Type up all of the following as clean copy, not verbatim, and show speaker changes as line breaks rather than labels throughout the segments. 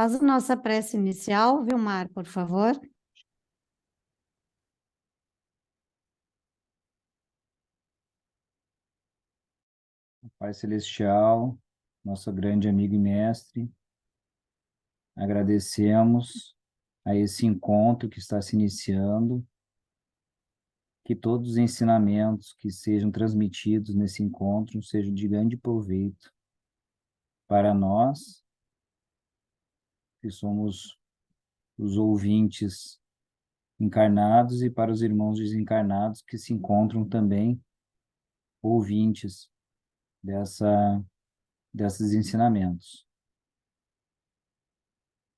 Faz a nossa prece inicial, Vilmar, por favor.
Pai Celestial, nosso grande amigo e mestre, agradecemos a esse encontro que está se iniciando, que todos os ensinamentos que sejam transmitidos nesse encontro sejam de grande proveito para nós, que somos os ouvintes encarnados, e para os irmãos desencarnados que se encontram também ouvintes desses ensinamentos.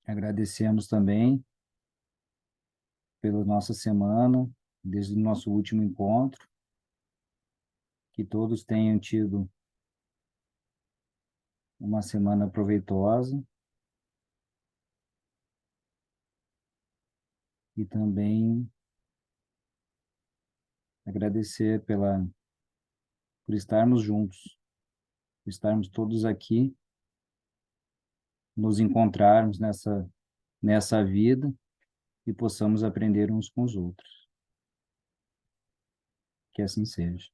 Agradecemos também pela nossa semana, desde o nosso último encontro, que todos tenham tido uma semana proveitosa, e também agradecer por estarmos juntos, por estarmos todos aqui, nos encontrarmos nessa vida e possamos aprender uns com os outros. Que assim seja.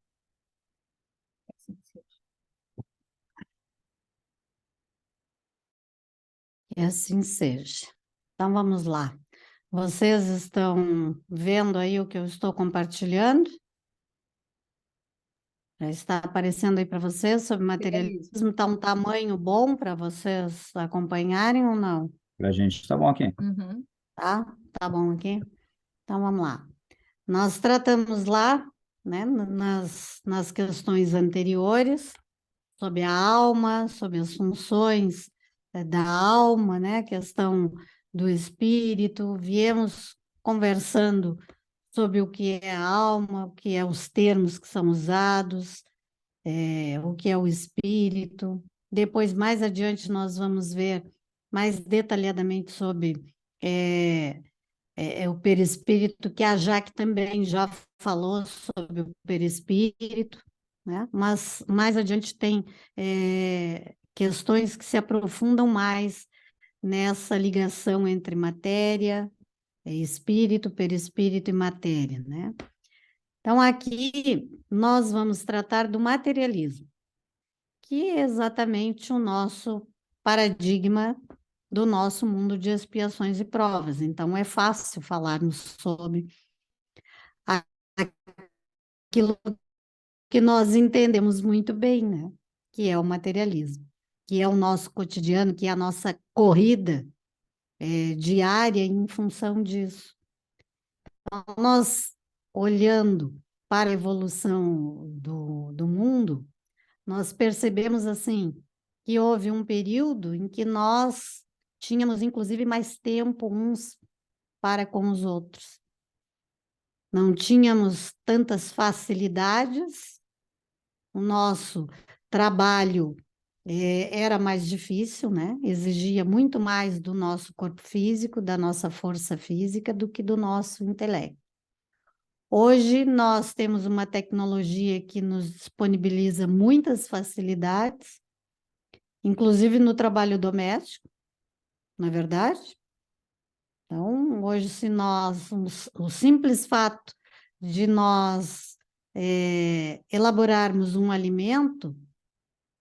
Que assim seja. Então, vamos lá. Vocês estão vendo aí o que eu estou compartilhando? Já está aparecendo aí para vocês sobre materialismo. Está um tamanho bom para vocês acompanharem ou não?
Para a gente está bom aqui.
Tá? Tá bom aqui? Então, vamos lá. Nós tratamos lá, né, nas questões anteriores, sobre a alma, sobre as funções da alma, né, a questão do espírito, viemos conversando sobre o que é a alma, o que é os termos que são usados, o que é o espírito. Depois, mais adiante, nós vamos ver mais detalhadamente sobre o perispírito, que a Jaque também já falou sobre o perispírito, né? Mas mais adiante tem questões que se aprofundam mais nessa ligação entre matéria, espírito, perispírito e matéria, né? Então, aqui nós vamos tratar do materialismo, que é exatamente o nosso paradigma do nosso mundo de expiações e provas. Então, é fácil falarmos sobre aquilo que nós entendemos muito bem, né? Que é o materialismo, que é o nosso cotidiano, que é a nossa corrida diária em função disso. Então, nós, olhando para a evolução do mundo, nós percebemos, assim, que houve um período em que nós tínhamos, inclusive, mais tempo uns para com os outros. Não tínhamos tantas facilidades, o nosso trabalho era mais difícil, né? Exigia muito mais do nosso corpo físico, da nossa força física, do que do nosso intelecto. Hoje nós temos uma tecnologia que nos disponibiliza muitas facilidades, inclusive no trabalho doméstico, não é verdade? Então, hoje, se nós, o simples fato de nós elaborarmos um alimento,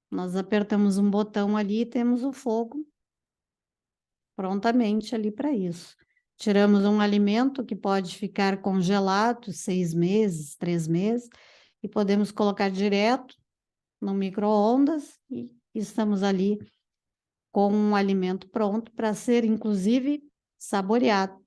nós apertamos um botão ali e temos o fogo prontamente ali para isso. Tiramos um alimento que pode ficar congelado 6 meses, 3 meses, e podemos colocar direto no micro-ondas e estamos ali com um alimento pronto para ser, inclusive, saboreado.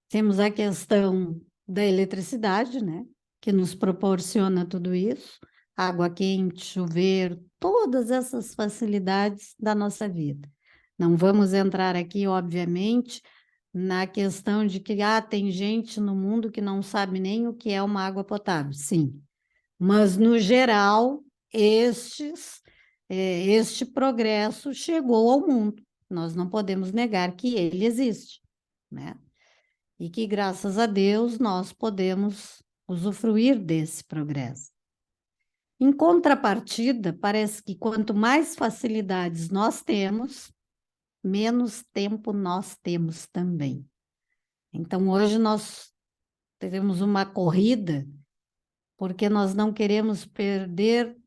Temos a questão da eletricidade, né, que nos proporciona tudo isso, água quente, chuveiro, todas essas facilidades da nossa vida. Não vamos entrar aqui, obviamente, na questão de que tem gente no mundo que não sabe nem o que é uma água potável. Sim, mas, no geral, este progresso chegou ao mundo. Nós não podemos negar que ele existe, né? E que, graças a Deus, nós podemos usufruir desse progresso. Em contrapartida, parece que quanto mais facilidades nós temos, menos tempo nós temos também. Então, hoje nós teremos uma corrida, porque nós não queremos perder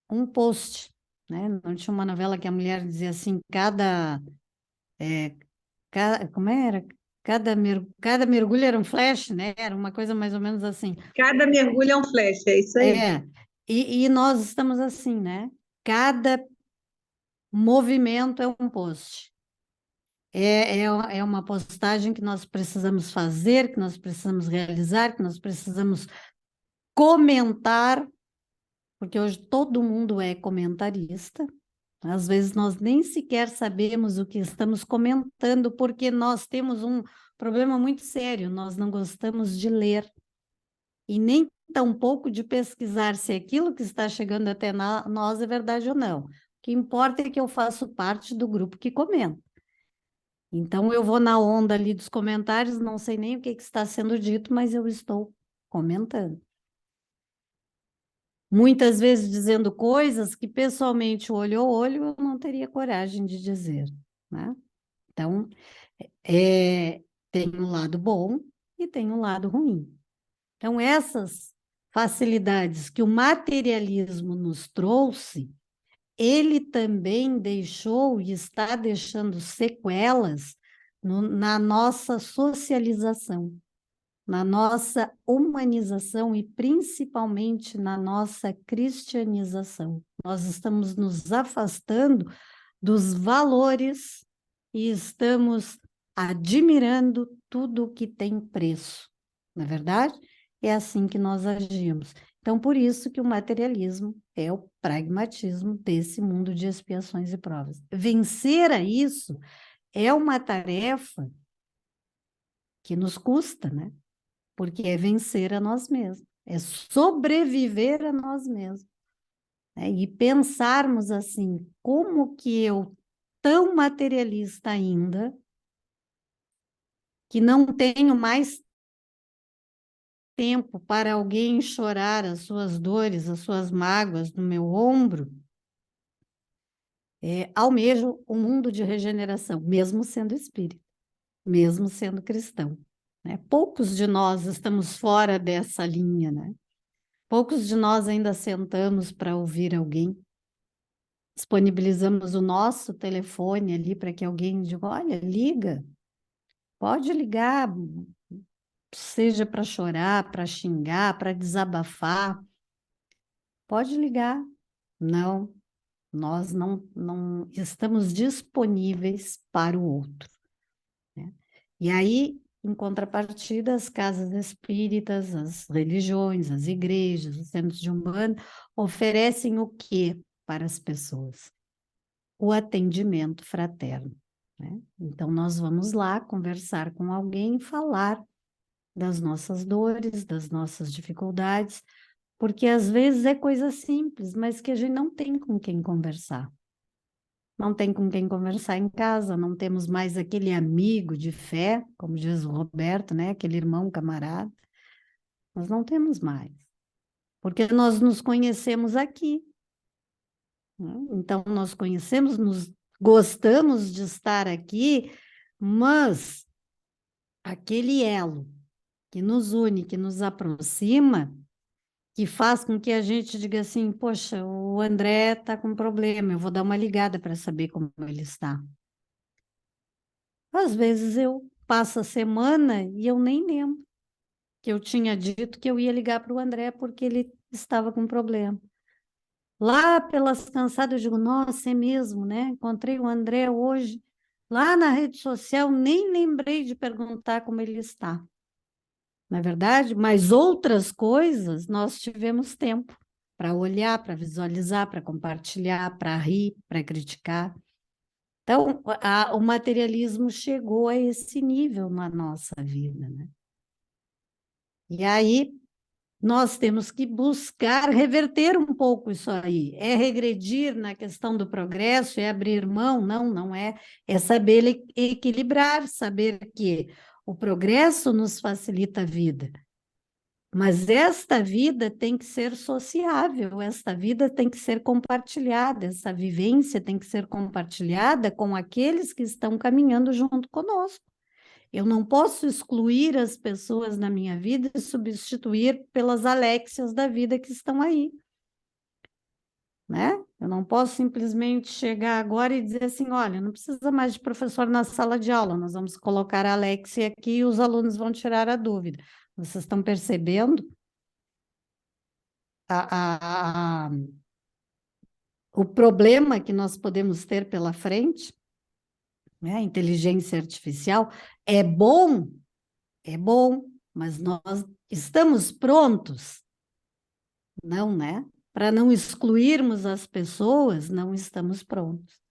um post, né? Não tinha uma novela que a mulher dizia assim, como era? Cada mergulho era um flash, né? Era uma coisa mais ou menos assim.
Cada mergulho é um flash, é isso aí.
É, e nós estamos assim, né? Cada movimento é um post. É uma postagem que nós precisamos fazer, que nós precisamos realizar, que nós precisamos comentar, porque hoje todo mundo é comentarista. Às vezes nós nem sequer sabemos o que estamos comentando, porque nós temos um problema muito sério, nós não gostamos de ler e nem tampouco de pesquisar se aquilo que está chegando até nós é verdade ou não. O que importa é que eu faço parte do grupo que comenta. Então, eu vou na onda ali dos comentários, não sei nem o que está sendo dito, mas eu estou comentando. Muitas vezes dizendo coisas que, pessoalmente, olho a olho, eu não teria coragem de dizer, né? Então, é, tem um lado bom e tem um lado ruim. Então, essas facilidades que o materialismo nos trouxe, ele também deixou e está deixando sequelas na nossa socialização, na nossa humanização e principalmente na nossa cristianização. Nós estamos nos afastando dos valores e estamos admirando tudo que tem preço. Na verdade, é assim que nós agimos. Então, por isso que o materialismo é o pragmatismo desse mundo de expiações e provas. Vencer a isso é uma tarefa que nos custa, né? Porque é vencer a nós mesmos, é sobreviver a nós mesmos, né? E pensarmos assim, como que eu, tão materialista ainda, que não tenho mais tempo para alguém chorar as suas dores, as suas mágoas no meu ombro, almejo um mundo de regeneração, mesmo sendo espírita, mesmo sendo cristão, né? Poucos de nós estamos fora dessa linha, né? Poucos de nós ainda sentamos para ouvir alguém, disponibilizamos o nosso telefone ali para que alguém diga, olha, liga, pode ligar, seja para chorar, para xingar, para desabafar, pode ligar. Não, nós não estamos disponíveis para o outro, né? E aí, em contrapartida, as casas espíritas, as religiões, as igrejas, os centros de umbanda oferecem o quê para as pessoas? O atendimento fraterno, né? Então, nós vamos lá conversar com alguém, falar das nossas dores, das nossas dificuldades, porque às vezes é coisa simples, mas que a gente não tem com quem conversar. Não tem com quem conversar em casa, não temos mais aquele amigo de fé, como diz o Roberto, né? Aquele irmão camarada. Nós não temos mais, porque nós nos conhecemos aqui, né? Então, nós conhecemos, nos gostamos de estar aqui, mas aquele elo que nos une, que nos aproxima, que faz com que a gente diga assim, poxa, o André está com problema, eu vou dar uma ligada para saber como ele está. Às vezes eu passo a semana e eu nem lembro que eu tinha dito que eu ia ligar para o André porque ele estava com problema. Lá pelas cansadas, eu digo, nossa, é mesmo, né? Encontrei o André hoje, lá na rede social, nem lembrei de perguntar como ele está. Não é verdade? Mas outras coisas nós tivemos tempo para olhar, para visualizar, para compartilhar, para rir, para criticar. Então, o materialismo chegou a esse nível na nossa vida, né? E aí, nós temos que buscar reverter um pouco isso aí. É regredir na questão do progresso, é abrir mão? Não, não é. É saber equilibrar, saber que o progresso nos facilita a vida, Mas esta vida tem que ser sociável, esta vida tem que ser compartilhada, essa vivência tem que ser compartilhada com aqueles que estão caminhando junto conosco. Eu não posso excluir as pessoas na minha vida e substituir pelas Aléxias da vida que estão aí, né? Eu não posso simplesmente chegar agora e dizer assim, olha, não precisa mais de professor na sala de aula, nós vamos colocar a Alexia aqui e os alunos vão tirar a dúvida. Vocês estão percebendo o problema que nós podemos ter pela frente? Né? A inteligência artificial é bom, mas nós estamos prontos? Não, né? Para não excluirmos as pessoas, não estamos prontos.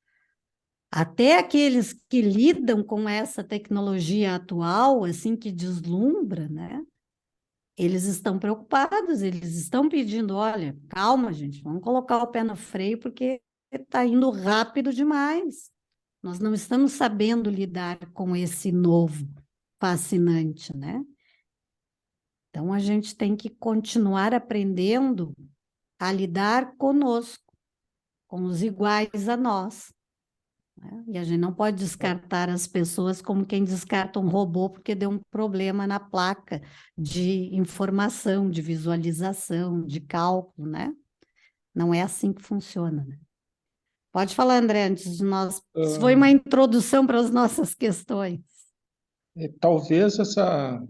Até aqueles que lidam com essa tecnologia atual, assim, que deslumbra, né? Eles estão preocupados, eles estão pedindo, olha, calma, gente, vamos colocar o pé no freio, porque está indo rápido demais. Nós não estamos sabendo lidar com esse novo fascinante, né? Então, a gente tem que continuar aprendendo a lidar conosco, com os iguais a nós, né? E a gente não pode descartar as pessoas como quem descarta um robô porque deu um problema na placa de informação, de visualização, de cálculo, né? Não é assim que funciona, né? Pode falar, André, antes de nós. Isso foi uma introdução para as nossas questões.
Talvez essa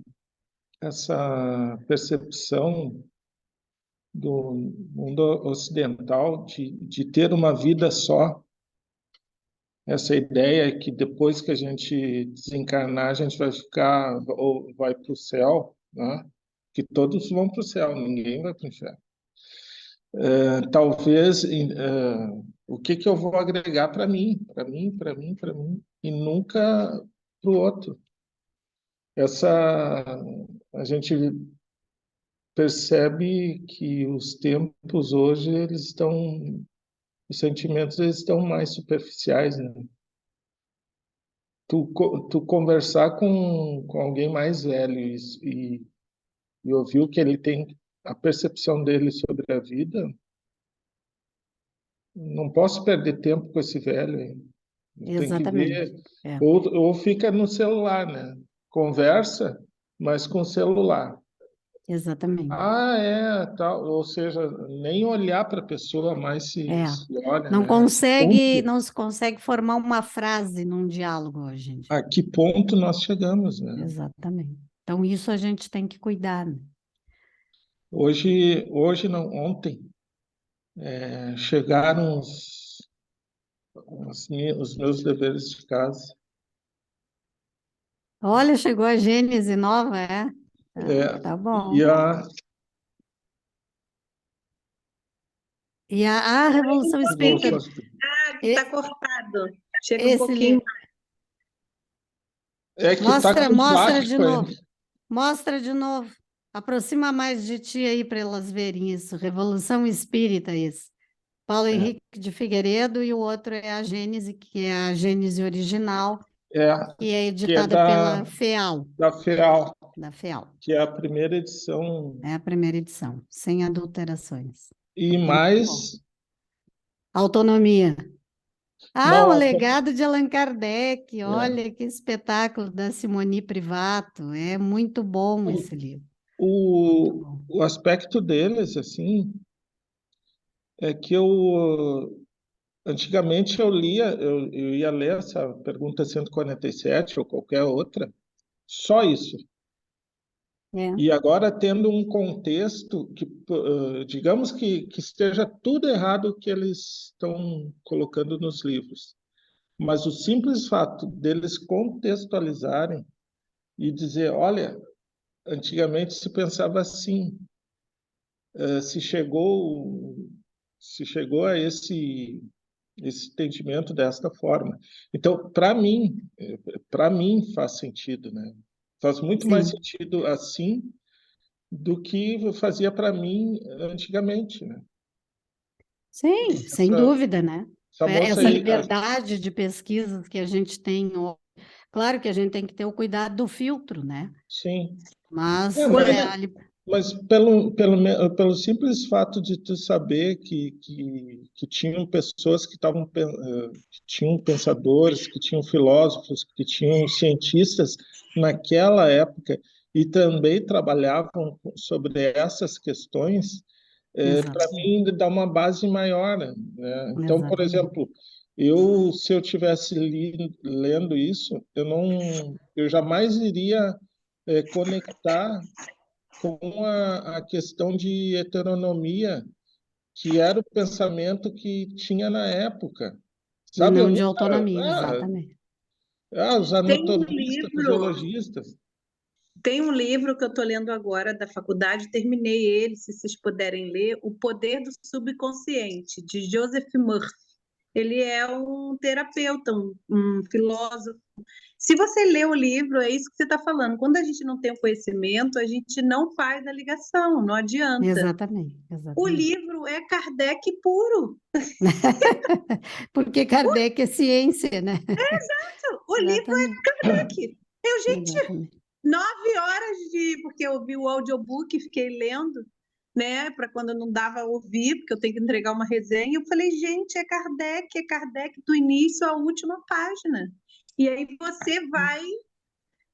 percepção do mundo ocidental de ter uma vida só, essa ideia que depois que a gente desencarnar, a gente vai ficar ou vai para o céu, né? Que todos vão para o céu, ninguém vai para o inferno. Talvez o que eu vou agregar para mim, e nunca para o outro. A gente percebe que os tempos hoje os sentimentos eles estão mais superficiais, né? Tu conversar com alguém mais velho e ouvir o que ele tem, a percepção dele sobre a vida, não posso perder tempo com esse velho, hein? Tem que ver,
É.
ou fica no celular, né? Conversa, mas com celular.
Exatamente.
Tal, ou seja, nem olhar para a pessoa mais se olha,
Não
né?
não se consegue formar uma frase num diálogo hoje, gente.
A que ponto nós chegamos, né?
Exatamente. Então, isso a gente tem que cuidar, né?
Hoje não, ontem, chegaram os meus deveres de casa.
Olha, chegou a Gênese nova, é? Tá bom. E a Revolução Espírita...
que está cortado. Chega
esse
um pouquinho.
Mostra de novo. Mostra de novo. Aproxima mais de ti aí para elas verem isso. Revolução Espírita, esse. Paulo Henrique de Figueiredo, e o outro é a Gênese, que é a Gênese original, que é editada pela FEAL.
Da FEAL.
Da FEAL.
Que é a primeira edição.
É a primeira edição, sem adulterações.
E mais...
Autonomia.
Não,
o legado de Allan Kardec. Olha que espetáculo da Simone Privato. É muito bom esse livro.
O aspecto deles, assim, é que antigamente eu ia ler essa pergunta 147 ou qualquer outra, só isso. E agora tendo um contexto que, digamos que esteja tudo errado o que eles estão colocando nos livros, mas o simples fato deles contextualizarem e dizer, olha, antigamente se pensava assim, se chegou a esse entendimento desta forma. Então, para mim faz sentido, né? Faz muito mais sentido assim do que fazia para mim antigamente, né?
Sim, sem dúvida, né? Essa liberdade de pesquisas que a gente tem. Claro que a gente tem que ter o cuidado do filtro, né?
Sim.
Mas
Mas pelo simples fato de tu saber que tinham pessoas que que tinham pensadores, que tinham filósofos, que tinham cientistas naquela época e também trabalhavam sobre essas questões, para
Exatamente,
mim dá uma base maior, né? Então, por
exatamente.
exemplo, se eu tivesse lendo isso, eu jamais iria conectar com a questão de heteronomia, que era o pensamento que tinha na época.
E
Sabe, eu
não de
nunca.
autonomia,
Ah,
exatamente.
os
Tem um
anatomistas,
livro,
fisiologistas.
tem um livro que eu estou lendo agora da faculdade, terminei ele, se vocês puderem ler, O Poder do Subconsciente, de Joseph Murphy. Ele é um terapeuta, um filósofo. Se você lê o livro, é isso que você está falando. Quando a gente não tem o conhecimento, a gente não faz a ligação, não adianta.
Exatamente,
O
exatamente.
livro é Kardec puro.
Porque Kardec é ciência, né?
O livro
Exatamente,
é Kardec. Eu, gente,
exatamente.
9 horas porque eu vi o audiobook e fiquei lendo, né, para quando eu não dava a ouvir, porque eu tenho que entregar uma resenha. Eu falei, gente, é Kardec do início à última página. E aí você vai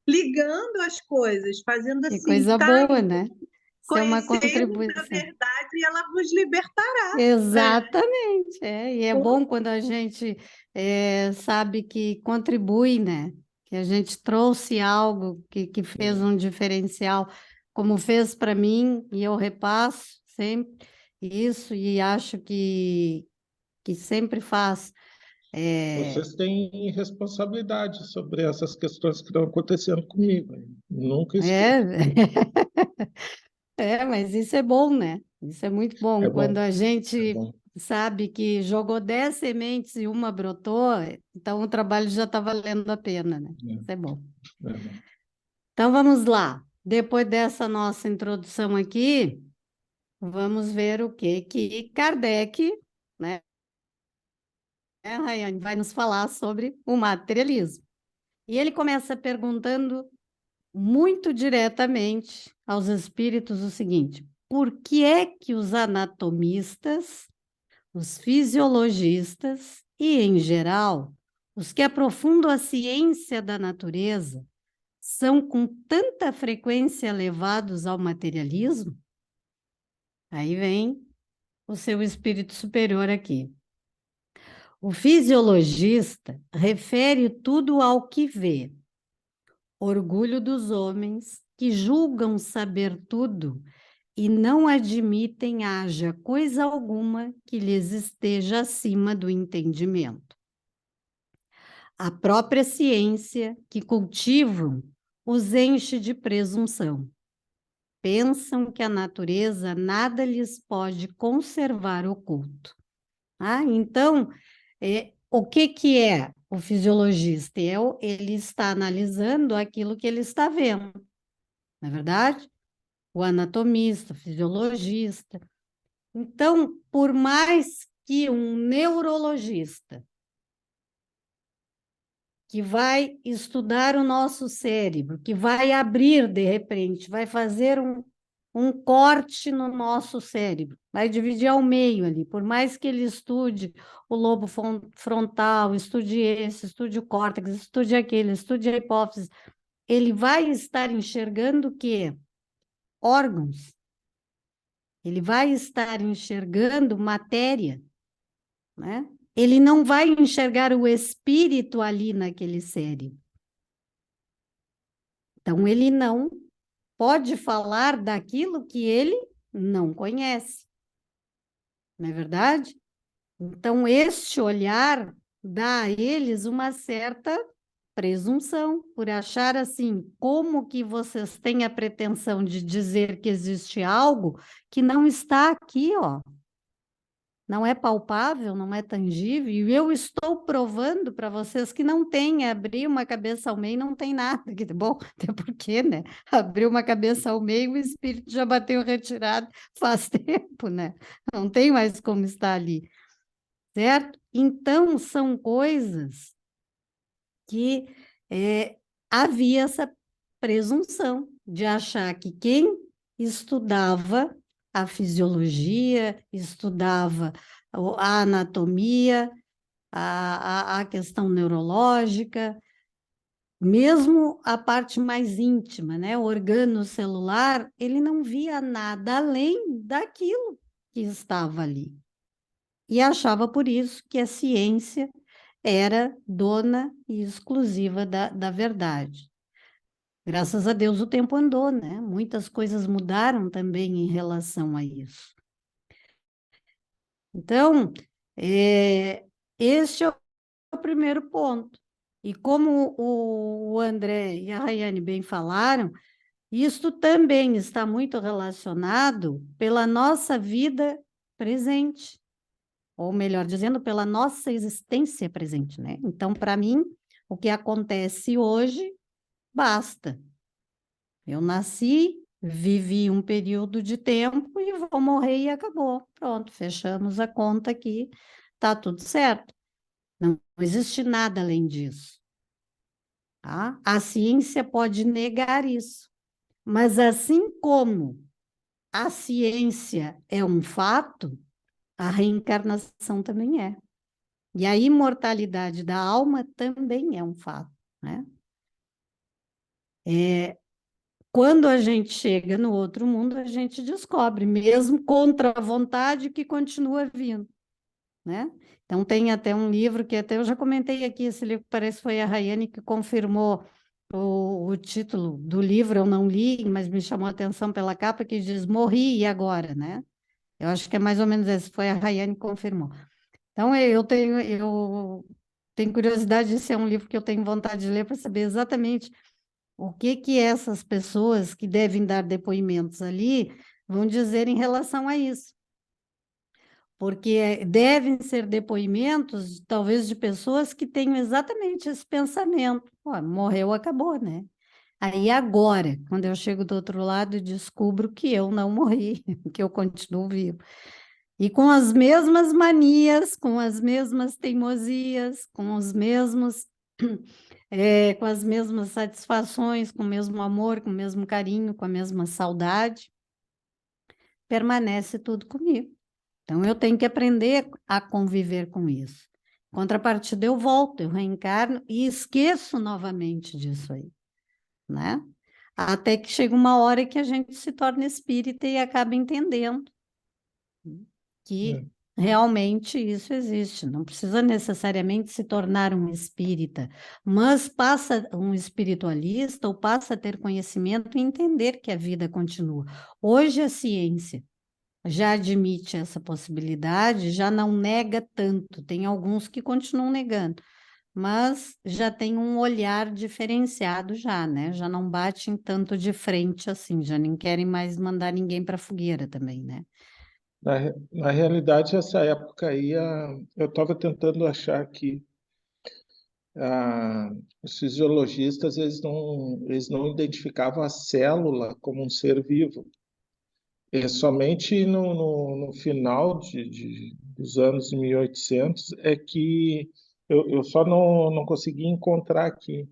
ligando as coisas, fazendo
Que
assim,
coisa
tá,
boa, né? Isso é uma
conhecei-vos da
contribuição.
verdade e ela vos libertará.
Exatamente, é. E é bom quando a gente sabe que contribui, né? Que a gente trouxe algo que fez um diferencial, como fez para mim, e eu repasso sempre isso, e acho que sempre faz. É,
Vocês têm responsabilidade sobre essas questões que estão acontecendo comigo. Nunca esqueço.
é, mas isso é bom, né? Isso é muito
É
bom. Quando
bom,
a
é
gente
bom.
sabe que jogou 10 sementes e uma brotou, então o trabalho já está valendo a pena, né? Isso é bom.
É bom.
Então vamos lá. Depois dessa nossa introdução aqui, vamos ver o que Kardec, né, Rayane, vai nos falar sobre o materialismo. E ele começa perguntando muito diretamente aos espíritos o seguinte: por que é que os anatomistas, os fisiologistas e, em geral, os que aprofundam a ciência da natureza são com tanta frequência levados ao materialismo? Aí vem o seu espírito superior aqui. O fisiologista refere tudo ao que vê. Orgulho dos homens que julgam saber tudo e não admitem haja coisa alguma que lhes esteja acima do entendimento. A própria ciência que cultivam os enche de presunção. Pensam que a natureza nada lhes pode conservar oculto. Então, o que é o fisiologista? Ele está analisando aquilo que ele está vendo, não é verdade? O anatomista, o fisiologista. Então, por mais que um neurologista que vai estudar o nosso cérebro, que vai abrir de repente, vai fazer um corte no nosso cérebro, vai dividir ao meio ali, por mais que ele estude o lobo frontal, estude esse, estude o córtex, estude aquele, estude a hipófise, ele vai estar enxergando o quê? Órgãos. Ele vai estar enxergando matéria, né? Ele não vai enxergar o espírito ali naquele cérebro. Então, ele não pode falar daquilo que ele não conhece, não é verdade? Então, este olhar dá a eles uma certa presunção, por achar assim, como que vocês têm a pretensão de dizer que existe algo que não está aqui, ó. Não é palpável, não é tangível, e eu estou provando para vocês que não tem, abrir uma cabeça ao meio não tem nada, bom, até porque, né, abrir uma cabeça ao meio, o espírito já bateu retirado faz tempo, né, não tem mais como estar ali, certo? Então, são coisas que havia essa presunção de achar que quem estudava a fisiologia, estudava a anatomia, a questão neurológica, mesmo a parte mais íntima, né? O organo celular, ele não via nada além daquilo que estava ali. E achava por isso que a ciência era dona e exclusiva da verdade. Graças a Deus o tempo andou, né? Muitas coisas mudaram também em relação a isso. Então, este é o primeiro ponto. E como o André e a Rayane bem falaram, isto também está muito relacionado pela nossa vida presente, ou melhor dizendo, pela nossa existência presente, né? Então, para mim, o que acontece hoje basta. Eu nasci, vivi um período de tempo e vou morrer e acabou. Pronto, fechamos a conta aqui, tá tudo certo. Não existe nada além disso. Tá? A ciência pode negar isso, mas assim como a ciência é um fato, a reencarnação também é. E a imortalidade da alma também é um fato, né? Quando a gente chega no outro mundo, a gente descobre, mesmo contra a vontade, que continua vindo, né? Então, tem até um livro que até eu já comentei aqui, esse livro parece que foi a Rayane que confirmou o título do livro, eu não li, mas me chamou a atenção pela capa, que diz Morri, e agora, né? Eu acho que é mais ou menos esse, foi a Rayane que confirmou. Então, eu tenho curiosidade de ser um livro que eu tenho vontade de ler para saber exatamente o que essas pessoas que devem dar depoimentos ali vão dizer em relação a isso. Porque devem ser depoimentos, talvez, de pessoas que tenham exatamente esse pensamento. Pô, morreu, acabou, né? Aí agora, quando eu chego do outro lado, descubro que eu não morri, que eu continuo vivo. E com as mesmas manias, com as mesmas teimosias, com os mesmos, com as mesmas satisfações, com o mesmo amor, com o mesmo carinho, com a mesma saudade, permanece tudo comigo. Então, eu tenho que aprender a conviver com isso. Em contrapartida, eu volto, eu reencarno e esqueço novamente disso aí, né? Até que chega uma hora que a gente se torna espírita e acaba entendendo que realmente isso existe. Não precisa necessariamente se tornar um espírita, mas passa um espiritualista ou passa a ter conhecimento e entender que a vida continua. Hoje a ciência já admite essa possibilidade, já não nega tanto. Tem alguns que continuam negando, mas já tem um olhar diferenciado já, né? Já não batem tanto de frente assim, já nem querem mais mandar ninguém para a fogueira também, né?
Na realidade, essa época aí, eu estava tentando achar que os fisiologistas eles não identificavam a célula como um ser vivo. E somente no final dos anos 1800 é que eu só não consegui encontrar aqui,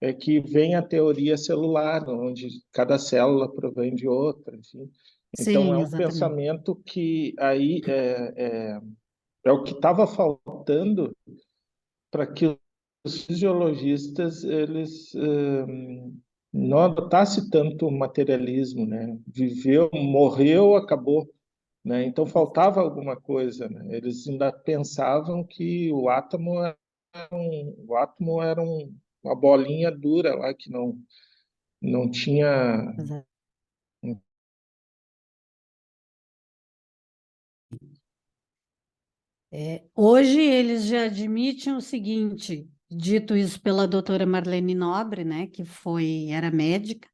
é que vem a teoria celular, onde cada célula provém de outra, enfim. Então, é
Sim,
um
exatamente.
pensamento que aí é o que estava faltando para que os fisiologistas eles não adotassem tanto o materialismo, né? Viveu, morreu, acabou, né? Então faltava alguma coisa, né? Eles ainda pensavam que o átomo era uma bolinha dura lá que não tinha.
Exato. Hoje eles já admitem o seguinte, dito isso pela doutora Marlene Nobre, né, que era médica,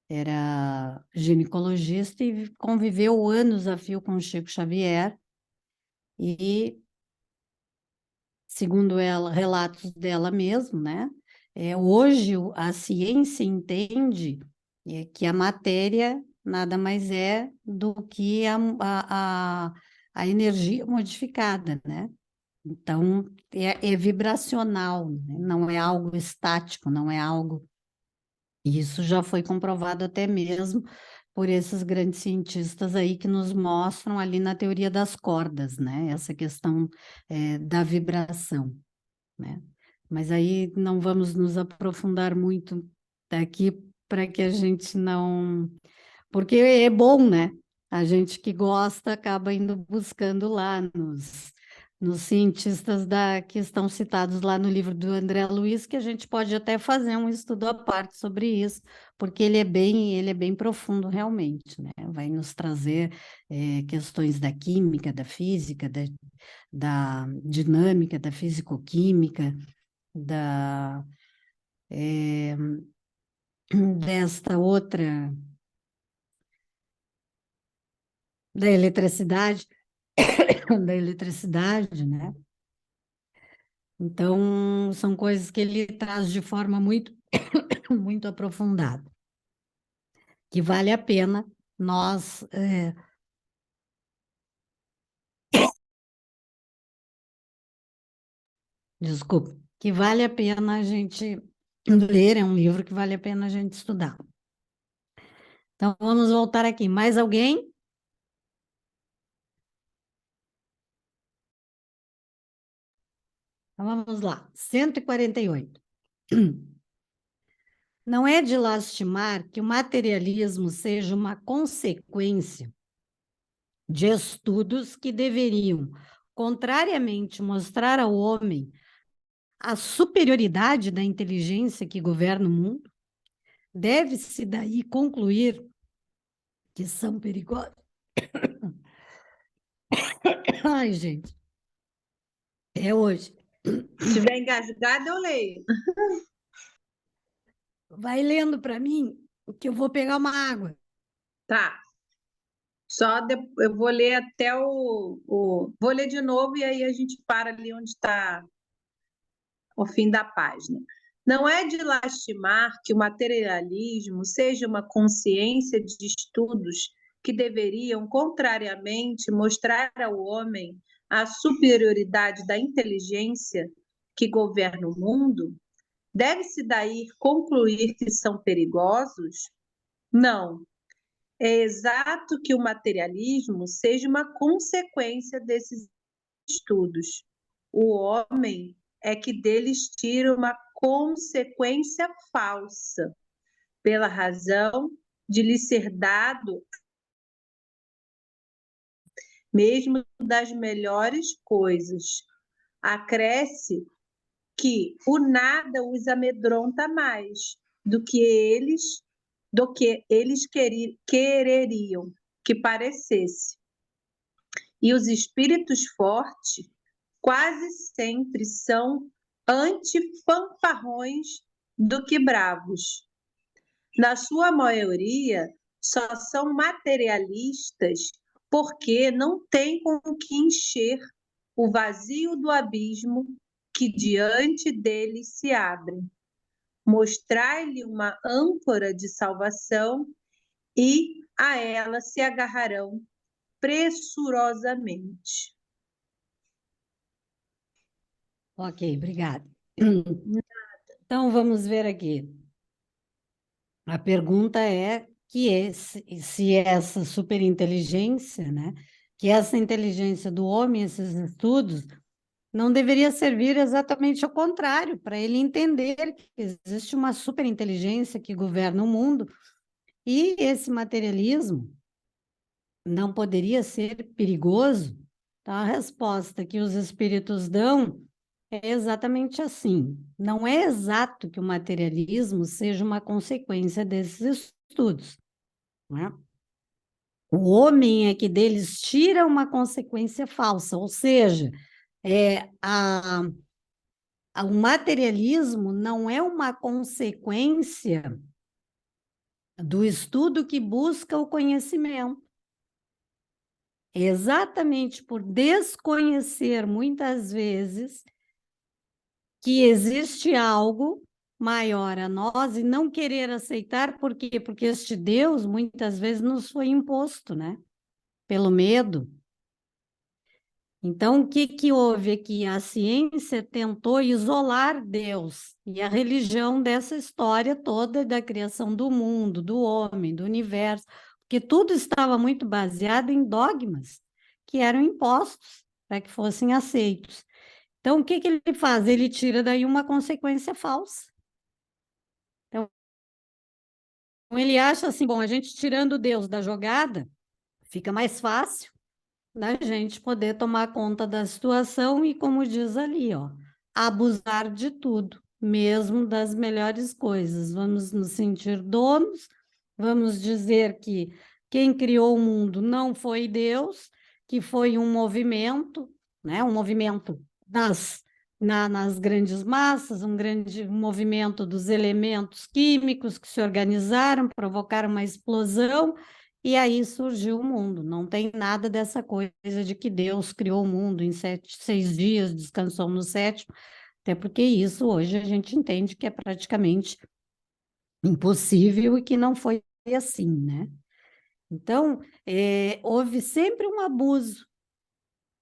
era ginecologista e conviveu anos a fio com o Chico Xavier, e, segundo ela, relatos dela mesmo, né, hoje a ciência entende que a matéria nada mais é do que a energia modificada, né? Então, é vibracional, né? Não é algo estático, não é algo. Isso já foi comprovado até mesmo por esses grandes cientistas aí que nos mostram ali na teoria das cordas, né? Essa questão da vibração, né? Mas aí não vamos nos aprofundar muito daqui para que a gente não... Porque é bom, né? A gente que gosta acaba indo buscando lá nos cientistas que estão citados lá no livro do André Luiz, que a gente pode até fazer um estudo à parte sobre isso, porque ele é bem profundo realmente, né? Vai nos trazer questões da química, da física, da dinâmica, da fisicoquímica, desta outra, da eletricidade, né? Então, são coisas que ele traz de forma muito, muito aprofundada, que vale a pena nós... Desculpa, que vale a pena a gente ler, é um livro que vale a pena a gente estudar. Então, vamos voltar aqui. Mais alguém? Então, vamos lá. 148. Não é de lastimar que o materialismo seja uma consequência de estudos que deveriam, contrariamente, mostrar ao homem a superioridade da inteligência que governa o mundo. Deve-se daí concluir que são perigosos. Ai, gente. É hoje.
Se estiver engasgada, eu leio.
Vai lendo para mim, que eu vou pegar uma água.
Tá. Eu vou ler até Vou ler de novo e aí a gente para ali onde está o fim da página. Não é de lastimar que o materialismo seja uma consciência de estudos que deveriam, contrariamente, mostrar ao homem a superioridade da inteligência que governa o mundo? Deve-se daí concluir que são perigosos? Não. É exato que o materialismo seja uma consequência desses estudos. O homem é que deles tira uma consequência falsa, pela razão de lhe ser dado mesmo das melhores coisas. Acresce que o nada os amedronta mais do que eles quereriam que parecesse. E os espíritos fortes quase sempre são antifanfarrões do que bravos. Na sua maioria, só são materialistas porque não têm com o que encher o vazio do abismo que diante deles se abre. Mostrai-lhe uma âncora de salvação e a ela se agarrarão pressurosamente.
Ok, obrigada. Então, vamos ver aqui. A pergunta é se essa superinteligência, né, que essa inteligência do homem, esses estudos, não deveria servir exatamente ao contrário, para ele entender que existe uma superinteligência que governa o mundo e esse materialismo não poderia ser perigoso? Então, a resposta que os espíritos dão é exatamente assim. Não é exato que o materialismo seja uma consequência desses estudos, não é? O homem é que deles tira uma consequência falsa, ou seja, o materialismo não é uma consequência do estudo que busca o conhecimento. É exatamente por desconhecer muitas vezes que existe algo maior a nós e não querer aceitar, por quê? Porque este Deus muitas vezes nos foi imposto, né? Pelo medo. Então, o que houve aqui? A ciência tentou isolar Deus e a religião dessa história toda da criação do mundo, do homem, do universo, porque tudo estava muito baseado em dogmas que eram impostos para que fossem aceitos. Então, o que que ele faz? Ele tira daí uma consequência falsa. Então, ele acha assim, bom, a gente tirando Deus da jogada, fica mais fácil da gente poder tomar conta da situação e, como diz ali, ó, abusar de tudo, mesmo das melhores coisas. Vamos nos sentir donos, vamos dizer que quem criou o mundo não foi Deus, que foi um movimento, né? Um movimento nas grandes massas, um grande movimento dos elementos químicos que se organizaram, provocaram uma explosão, e aí surgiu o mundo. Não tem nada dessa coisa de que Deus criou o mundo em 6 dias, descansou no 7º, até porque isso hoje a gente entende que é praticamente impossível e que não foi assim, né? Então, houve sempre um abuso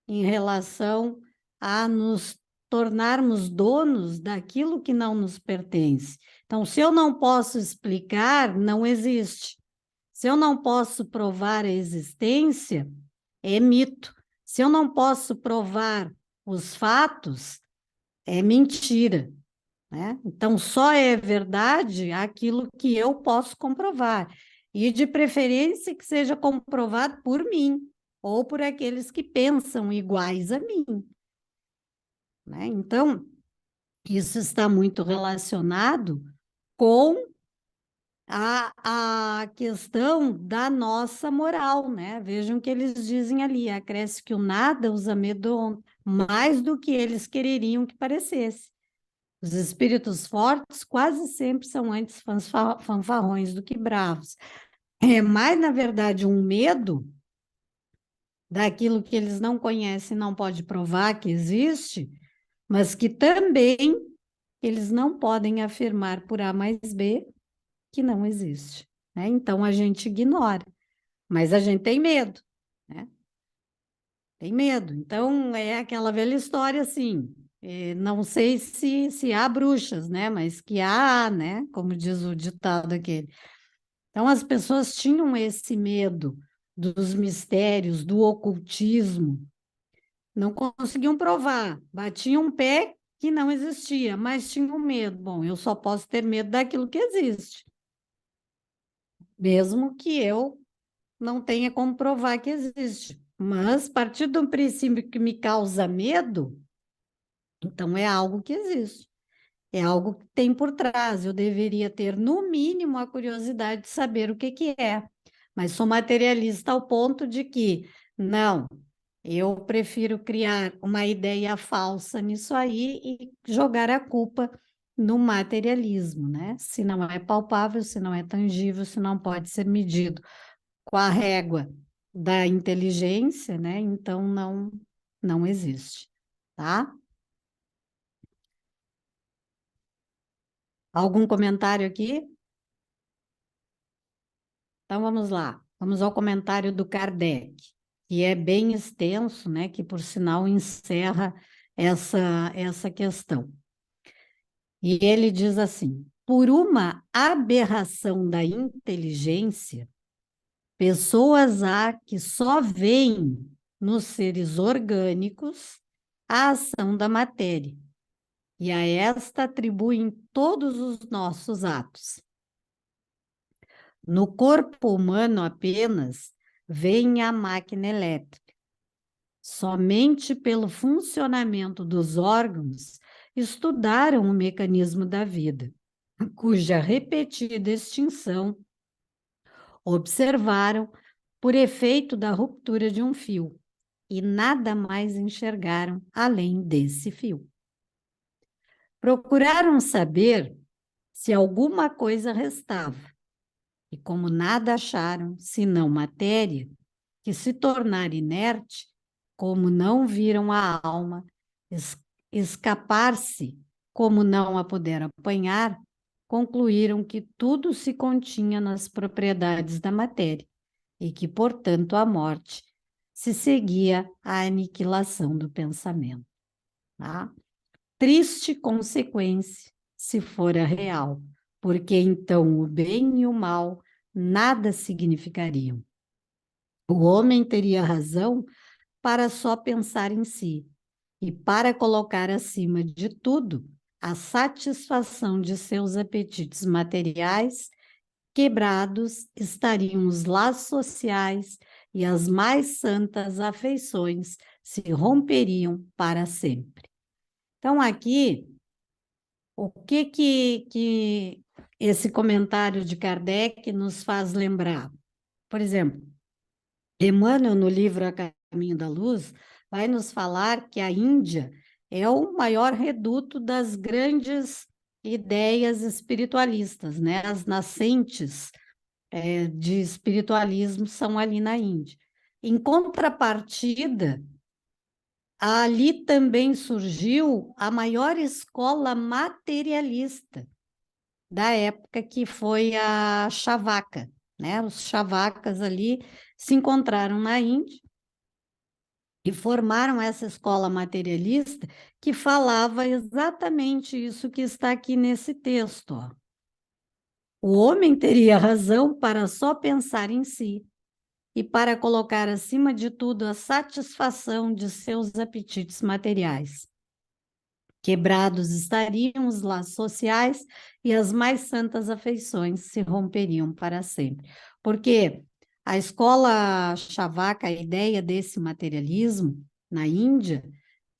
em relação a nos tornarmos donos daquilo que não nos pertence. Então, se eu não posso explicar, não existe. Se eu não posso provar a existência, é mito. Se eu não posso provar os fatos, é mentira, né? Então, só é verdade aquilo que eu posso comprovar. E, de preferência, que seja comprovado por mim, ou por aqueles que pensam iguais a mim, né? Então, isso está muito relacionado com a questão da nossa moral, né? Vejam que eles dizem ali, acresce que o nada os amedronta, mais do que eles quereriam que parecesse. Os espíritos fortes quase sempre são antes fanfarrões do que bravos. É mais, na verdade, um medo daquilo que eles não conhecem, não pode provar que existe, mas que também eles não podem afirmar por A mais B que não existe, né? Então a gente ignora, mas a gente tem medo, né? Tem medo. Então é aquela velha história assim, não sei se há bruxas, né? Mas que há, né? Como diz o ditado aquele. Então as pessoas tinham esse medo dos mistérios, do ocultismo, não conseguiam provar, batiam um pé que não existia, mas tinham medo. Bom, eu só posso ter medo daquilo que existe, mesmo que eu não tenha como provar que existe. Mas, a partir do princípio que me causa medo, então é algo que existe. É algo que tem por trás. Eu deveria ter, no mínimo, a curiosidade de saber o que que é. Mas sou materialista ao ponto de que, não, eu prefiro criar uma ideia falsa nisso aí e jogar a culpa no materialismo, né? Se não é palpável, se não é tangível, se não pode ser medido com a régua da inteligência, né? Então não existe, tá? Algum comentário aqui? Então vamos lá. Vamos ao comentário do Kardec, que é bem extenso, né? Que por sinal encerra essa questão. E ele diz assim: por uma aberração da inteligência, pessoas há que só veem nos seres orgânicos a ação da matéria, e a esta atribuem todos os nossos atos. No corpo humano apenas vem a máquina elétrica. Somente pelo funcionamento dos órgãos estudaram o mecanismo da vida, cuja repetida extinção observaram por efeito da ruptura de um fio, e nada mais enxergaram além desse fio. Procuraram saber se alguma coisa restava, e como nada acharam, senão matéria, que se tornar inerte, como não viram a alma escapar-se, como não a puderam apanhar, concluíram que tudo se continha nas propriedades da matéria, e que, portanto, a morte se seguia à aniquilação do pensamento. Tá? Triste consequência, se fora real, porque então o bem e o mal nada significariam. O homem teria razão para só pensar em si e para colocar acima de tudo a satisfação de seus apetites materiais. Quebrados estariam os laços sociais e as mais santas afeições se romperiam para sempre. Então, aqui, o que esse comentário de Kardec nos faz lembrar? Por exemplo, Emmanuel, no livro A Caminho da Luz, vai nos falar que a Índia é o maior reduto das grandes ideias espiritualistas, né? As nascentes de espiritualismo são ali na Índia. Em contrapartida, ali também surgiu a maior escola materialista da época, que foi a Shavaka, né? Os Shavakas ali se encontraram na Índia e formaram essa escola materialista que falava exatamente isso que está aqui nesse texto, ó. O homem teria razão para só pensar em si e para colocar acima de tudo a satisfação de seus apetites materiais. Quebrados estariam os laços sociais e as mais santas afeições se romperiam para sempre. Porque a escola Shavaka, a ideia desse materialismo na Índia,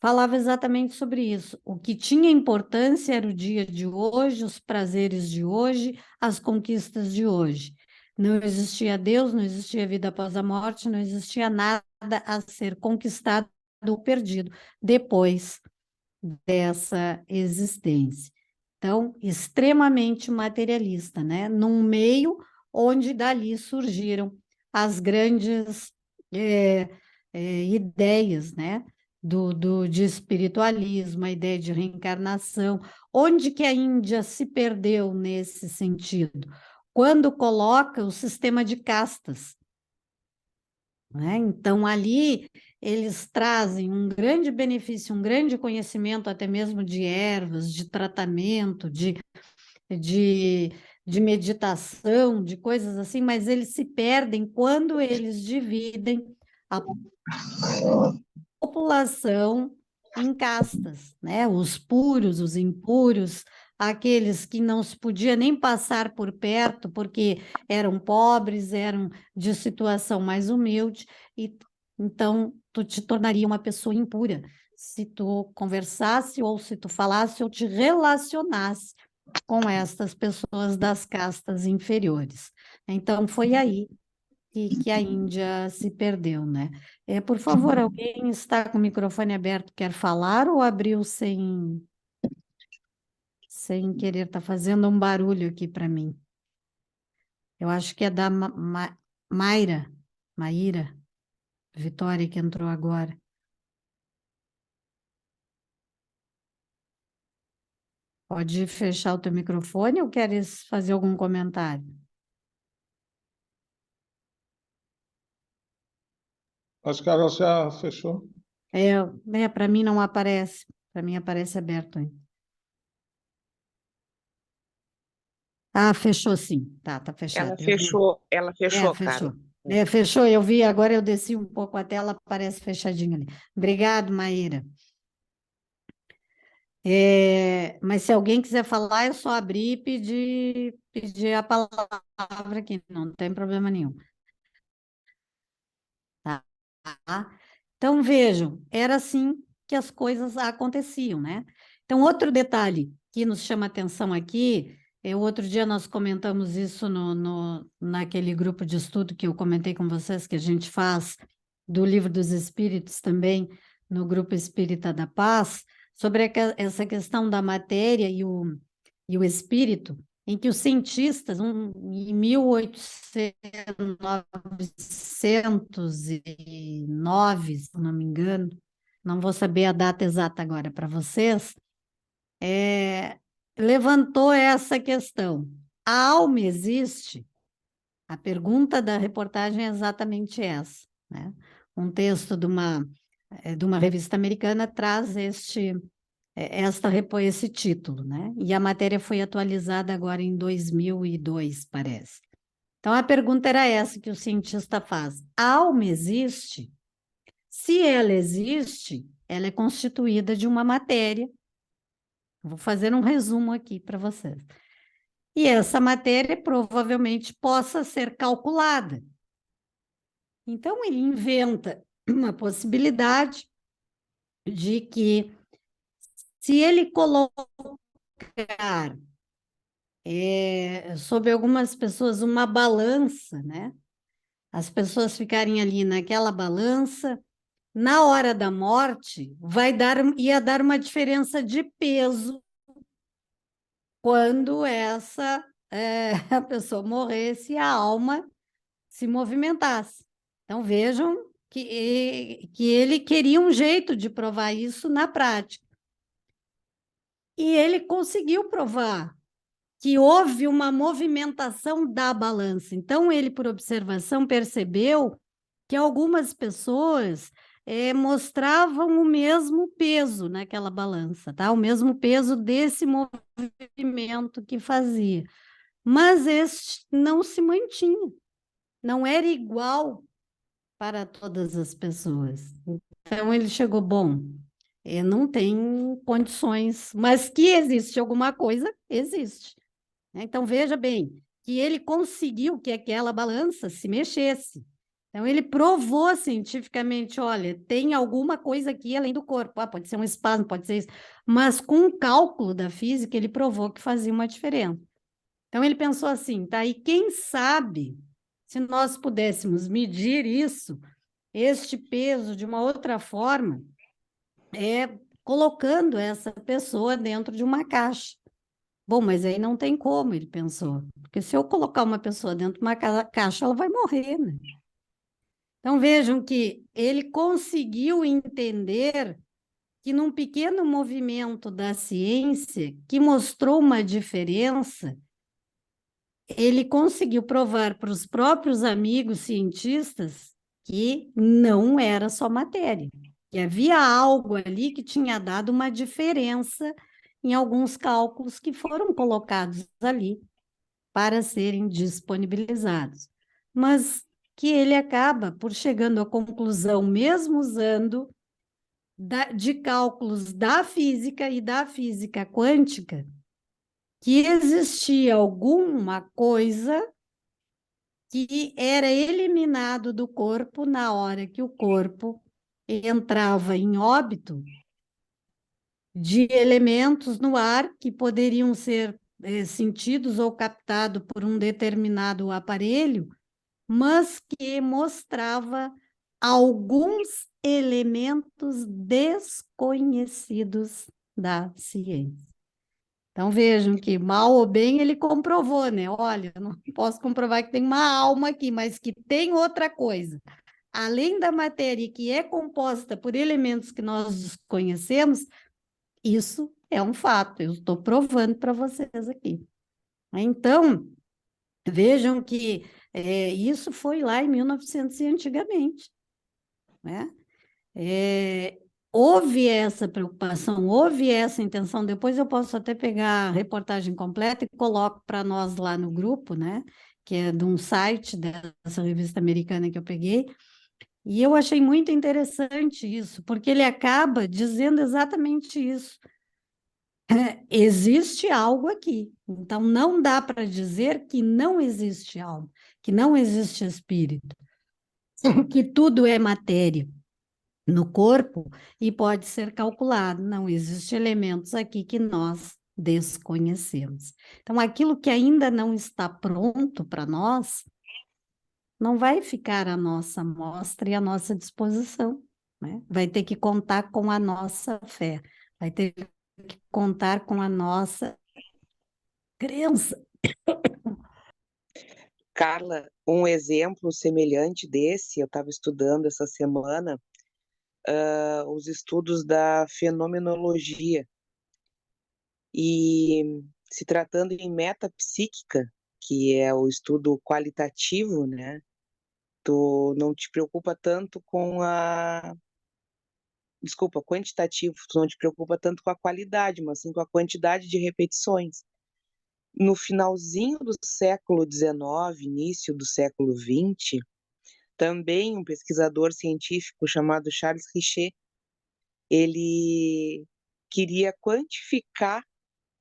falava exatamente sobre isso. O que tinha importância era o dia de hoje, os prazeres de hoje, as conquistas de hoje. Não existia Deus, não existia vida após a morte, não existia nada a ser conquistado ou perdido depois dessa existência. Então, extremamente materialista, né? Num meio onde dali surgiram as grandes ideias, né? De espiritualismo, a ideia de reencarnação. Onde que a Índia se perdeu nesse sentido? Quando coloca o sistema de castas, né? Então, ali eles trazem um grande benefício, um grande conhecimento, até mesmo de ervas, de tratamento, de meditação, de coisas assim, mas eles se perdem quando eles dividem a população em castas, né? Os puros, os impuros, aqueles que não se podia nem passar por perto porque eram pobres, eram de situação mais humilde, e então tu te tornaria uma pessoa impura se tu conversasse ou se tu falasse ou te relacionasse com estas pessoas das castas inferiores. Então foi aí que a Índia se perdeu, né? Por favor, alguém está com o microfone aberto, quer falar ou abriu sem querer? Está fazendo um barulho aqui para mim. Eu acho que é da Maíra Vitória, que entrou agora. Pode fechar o teu microfone ou queres fazer algum comentário?
Acho que ela já fechou.
Para mim não aparece. Para mim aparece aberto ainda. Ah, fechou sim. Tá fechado.
Ela fechou,
Fechou.
Carla.
Fechou, eu vi, agora eu desci um pouco a tela, parece fechadinho ali. Obrigado, Maíra. Mas se alguém quiser falar, é só abrir e pedir a palavra aqui, não tem problema nenhum. Tá? Então, vejam, era assim que as coisas aconteciam, né? Então, outro detalhe que nos chama atenção aqui, outro dia nós comentamos isso naquele grupo de estudo que eu comentei com vocês, que a gente faz do Livro dos Espíritos também, no Grupo Espírita da Paz, sobre essa questão da matéria e o espírito, em que os cientistas, em 1809, se não me engano, não vou saber a data exata agora para vocês, levantou essa questão. A alma existe? A pergunta da reportagem é exatamente essa, né? Um texto de uma revista americana traz esse título, né? E a matéria foi atualizada agora em 2002, parece. Então, a pergunta era essa que o cientista faz. A alma existe? Se ela existe, ela é constituída de uma matéria. Vou fazer um resumo aqui para vocês. E essa matéria provavelmente possa ser calculada. Então, ele inventa uma possibilidade de que, se ele colocar sobre algumas pessoas uma balança, né? As pessoas ficarem ali naquela balança, na hora da morte, ia dar uma diferença de peso quando a pessoa morresse e a alma se movimentasse. Então, vejam que ele queria um jeito de provar isso na prática. E ele conseguiu provar que houve uma movimentação da balança. Então, ele, por observação, percebeu que algumas pessoas mostravam o mesmo peso naquela balança, tá? O mesmo peso desse movimento que fazia. Mas este não se mantinha, não era igual para todas as pessoas. Então, ele chegou, bom, não tem condições, mas que existe alguma coisa, existe. Então, veja bem, que ele conseguiu que aquela balança se mexesse. Então, ele provou cientificamente, olha, tem alguma coisa aqui além do corpo. Pode ser um espasmo, pode ser isso. Mas com o cálculo da física, ele provou que fazia uma diferença. Então, ele pensou assim, tá? E quem sabe, se nós pudéssemos medir isso, este peso, de uma outra forma, colocando essa pessoa dentro de uma caixa. Bom, mas aí não tem como, ele pensou. Porque se eu colocar uma pessoa dentro de uma caixa, ela vai morrer, né? Então, vejam que ele conseguiu entender que num pequeno movimento da ciência, que mostrou uma diferença, ele conseguiu provar para os próprios amigos cientistas que não era só matéria, que havia algo ali que tinha dado uma diferença em alguns cálculos que foram colocados ali para serem disponibilizados. Mas que ele acaba por chegando à conclusão, mesmo usando de cálculos da física e da física quântica, que existia alguma coisa que era eliminado do corpo na hora que o corpo entrava em óbito, de elementos no ar que poderiam ser sentidos ou captados por um determinado aparelho, mas que mostrava alguns elementos desconhecidos da ciência. Então, vejam que, mal ou bem, ele comprovou, né? Olha, eu não posso comprovar que tem uma alma aqui, mas que tem outra coisa. Além da matéria que é composta por elementos que nós desconhecemos, isso é um fato, eu estou provando para vocês aqui. Então, vejam que isso foi lá em 1900 e antigamente, né? Houve essa preocupação, houve essa intenção. Depois eu posso até pegar a reportagem completa e coloco para nós lá no grupo, né? Que é de um site dessa revista americana que eu peguei. E eu achei muito interessante isso, porque ele acaba dizendo exatamente isso. Existe algo aqui. Então, não dá para dizer que não existe alma, que não existe espírito, que tudo é matéria no corpo e pode ser calculado. Não existem elementos aqui que nós desconhecemos. Então, aquilo que ainda não está pronto para nós, não vai ficar à nossa mostra e à nossa disposição, né? Vai ter que contar com a nossa fé, vai ter que contar com a nossa crença.
Carla, um exemplo semelhante desse, eu estava estudando essa semana, os estudos da fenomenologia. E se tratando em metapsíquica, que é o estudo qualitativo, né? Tu não te preocupa tanto com quantitativo, tu não te preocupa tanto com a qualidade, mas sim com a quantidade de repetições. no finalzinho do século XIX, início do século XX, também um pesquisador científico chamado Charles Richet, ele queria quantificar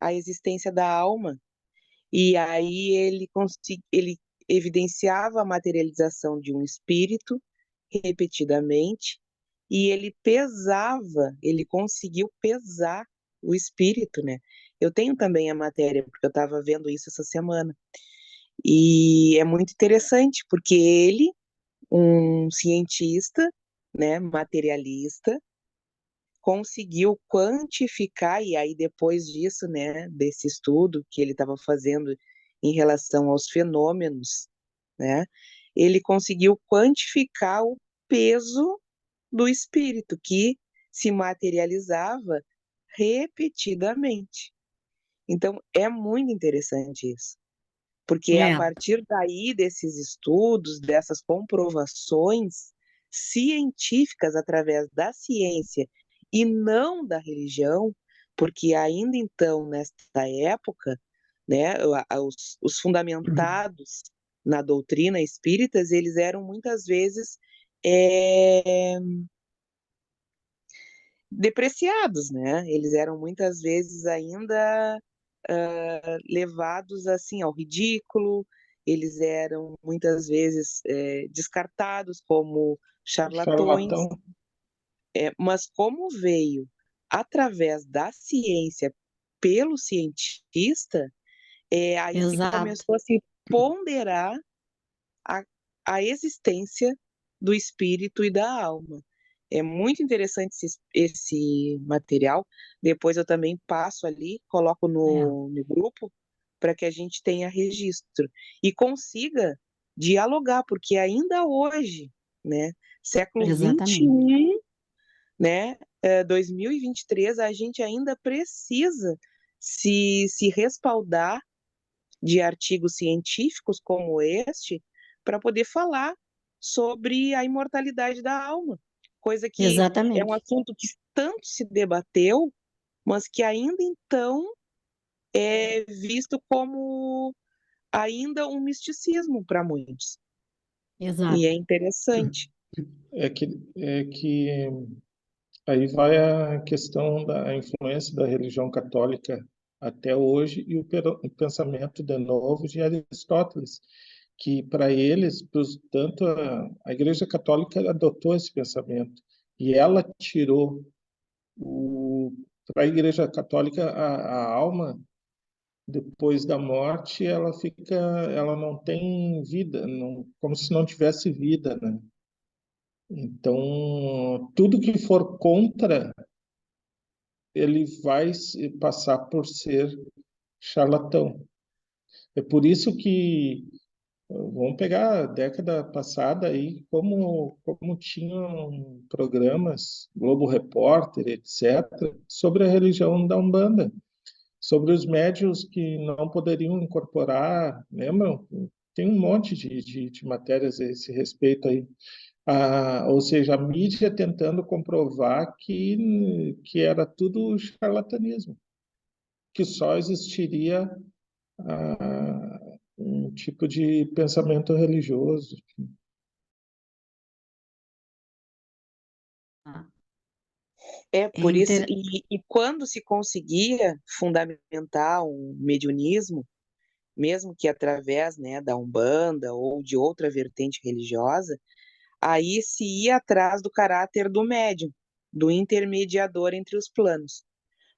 a existência da alma, e aí ele evidenciava a materialização de um espírito repetidamente, e ele conseguiu pesar o espírito, né? Eu tenho também a matéria, porque eu estava vendo isso essa semana. E é muito interessante, porque ele, um cientista, né, materialista, conseguiu quantificar, e aí depois disso, né, desse estudo que ele estava fazendo em relação aos fenômenos, né, ele conseguiu quantificar o peso do espírito que se materializava repetidamente. Então, é muito interessante isso, porque é a
É,
partir daí desses estudos, dessas comprovações científicas através da ciência e não da religião, porque ainda então, nesta época, né, os fundamentados na doutrina espíritas, eles eram muitas vezes é, depreciados, né? Eles eram muitas vezes ainda levados assim ao ridículo, eles eram muitas vezes descartados como charlatões,
Charlatão.
mas como veio através da ciência pelo cientista, aí se
exato.
começou a se ponderar a, a existência do espírito e da alma. É muito interessante esse material. Depois eu também passo ali, coloco
É,
no grupo, para que a gente tenha registro e consiga dialogar, porque ainda hoje, né, século
exatamente.
XXI, né, 2023, a gente ainda precisa se respaldar de artigos científicos como este para poder falar sobre a imortalidade da alma, coisa que é um
Exatamente.
assunto que tanto se debateu, mas que ainda então é visto como ainda um misticismo para muitos. E é
Exato.
interessante.
É que aí vai a questão da influência da religião católica até hoje e o pensamento de novo de Aristóteles, que para eles, tanto a Igreja Católica adotou esse pensamento e ela tirou para a Igreja Católica a alma depois da morte ela não tem vida, como se não tivesse vida, né? Então, tudo que for contra, ele vai passar por ser charlatão. É por isso que, vamos pegar a década passada aí, como tinham programas, Globo Repórter, etc., sobre a religião da Umbanda, sobre os médios que não poderiam incorporar, lembram? Tem um monte de matérias a esse respeito aí. Ou seja, a mídia tentando comprovar que era tudo charlatanismo, que só existiria um tipo de pensamento religioso.
É
É
por isso,
inter...
e quando se conseguia fundamentar um mediunismo, mesmo que através, né, da Umbanda ou de outra vertente religiosa, aí se ia atrás do caráter do médium, do intermediador entre os planos,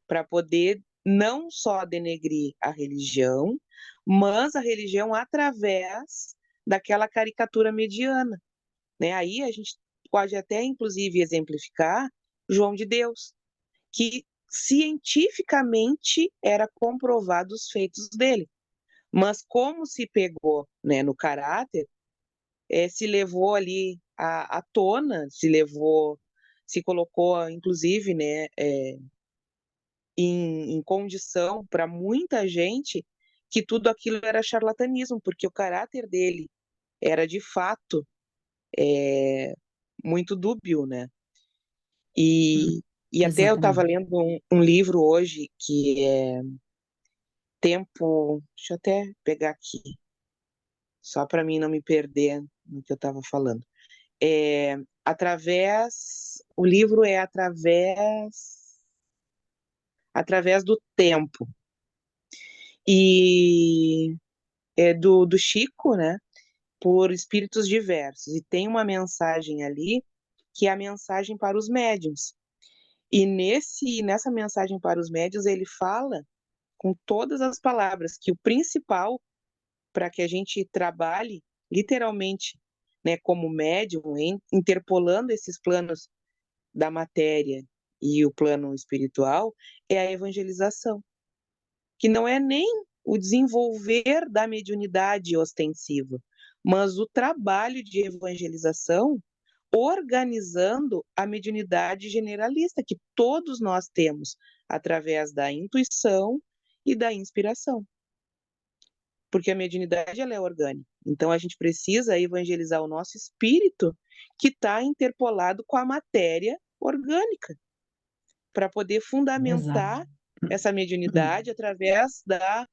para poder não só denegrir a religião, mas a religião através daquela caricatura mediana, né? Aí a gente pode até, inclusive, exemplificar João de Deus, que cientificamente era comprovado os feitos dele, mas como se pegou, né, no caráter, se levou ali à tona, se colocou, inclusive, né, em condição para muita gente que tudo aquilo era charlatanismo, porque o caráter dele era de fato muito dúbio, né? E até eu estava
Exatamente.
lendo um livro hoje que é tempo, deixa eu até pegar aqui, só para mim não me perder no que eu estava falando. O livro é através do tempo. E é do Chico, né? Por espíritos diversos. E tem uma mensagem ali que é a mensagem para os médiuns. E nessa mensagem para os médiuns, ele fala com todas as palavras que o principal para que a gente trabalhe literalmente, né, como médium, interpolando esses planos da matéria e o plano espiritual, é a evangelização, que não é nem o desenvolver da mediunidade ostensiva, mas o trabalho de evangelização organizando a mediunidade generalista que todos nós temos através da intuição e da inspiração. Porque a mediunidade ela é orgânica. Então a gente precisa evangelizar o nosso espírito que está interpolado com a matéria orgânica para poder fundamentar
Exato.
essa mediunidade através da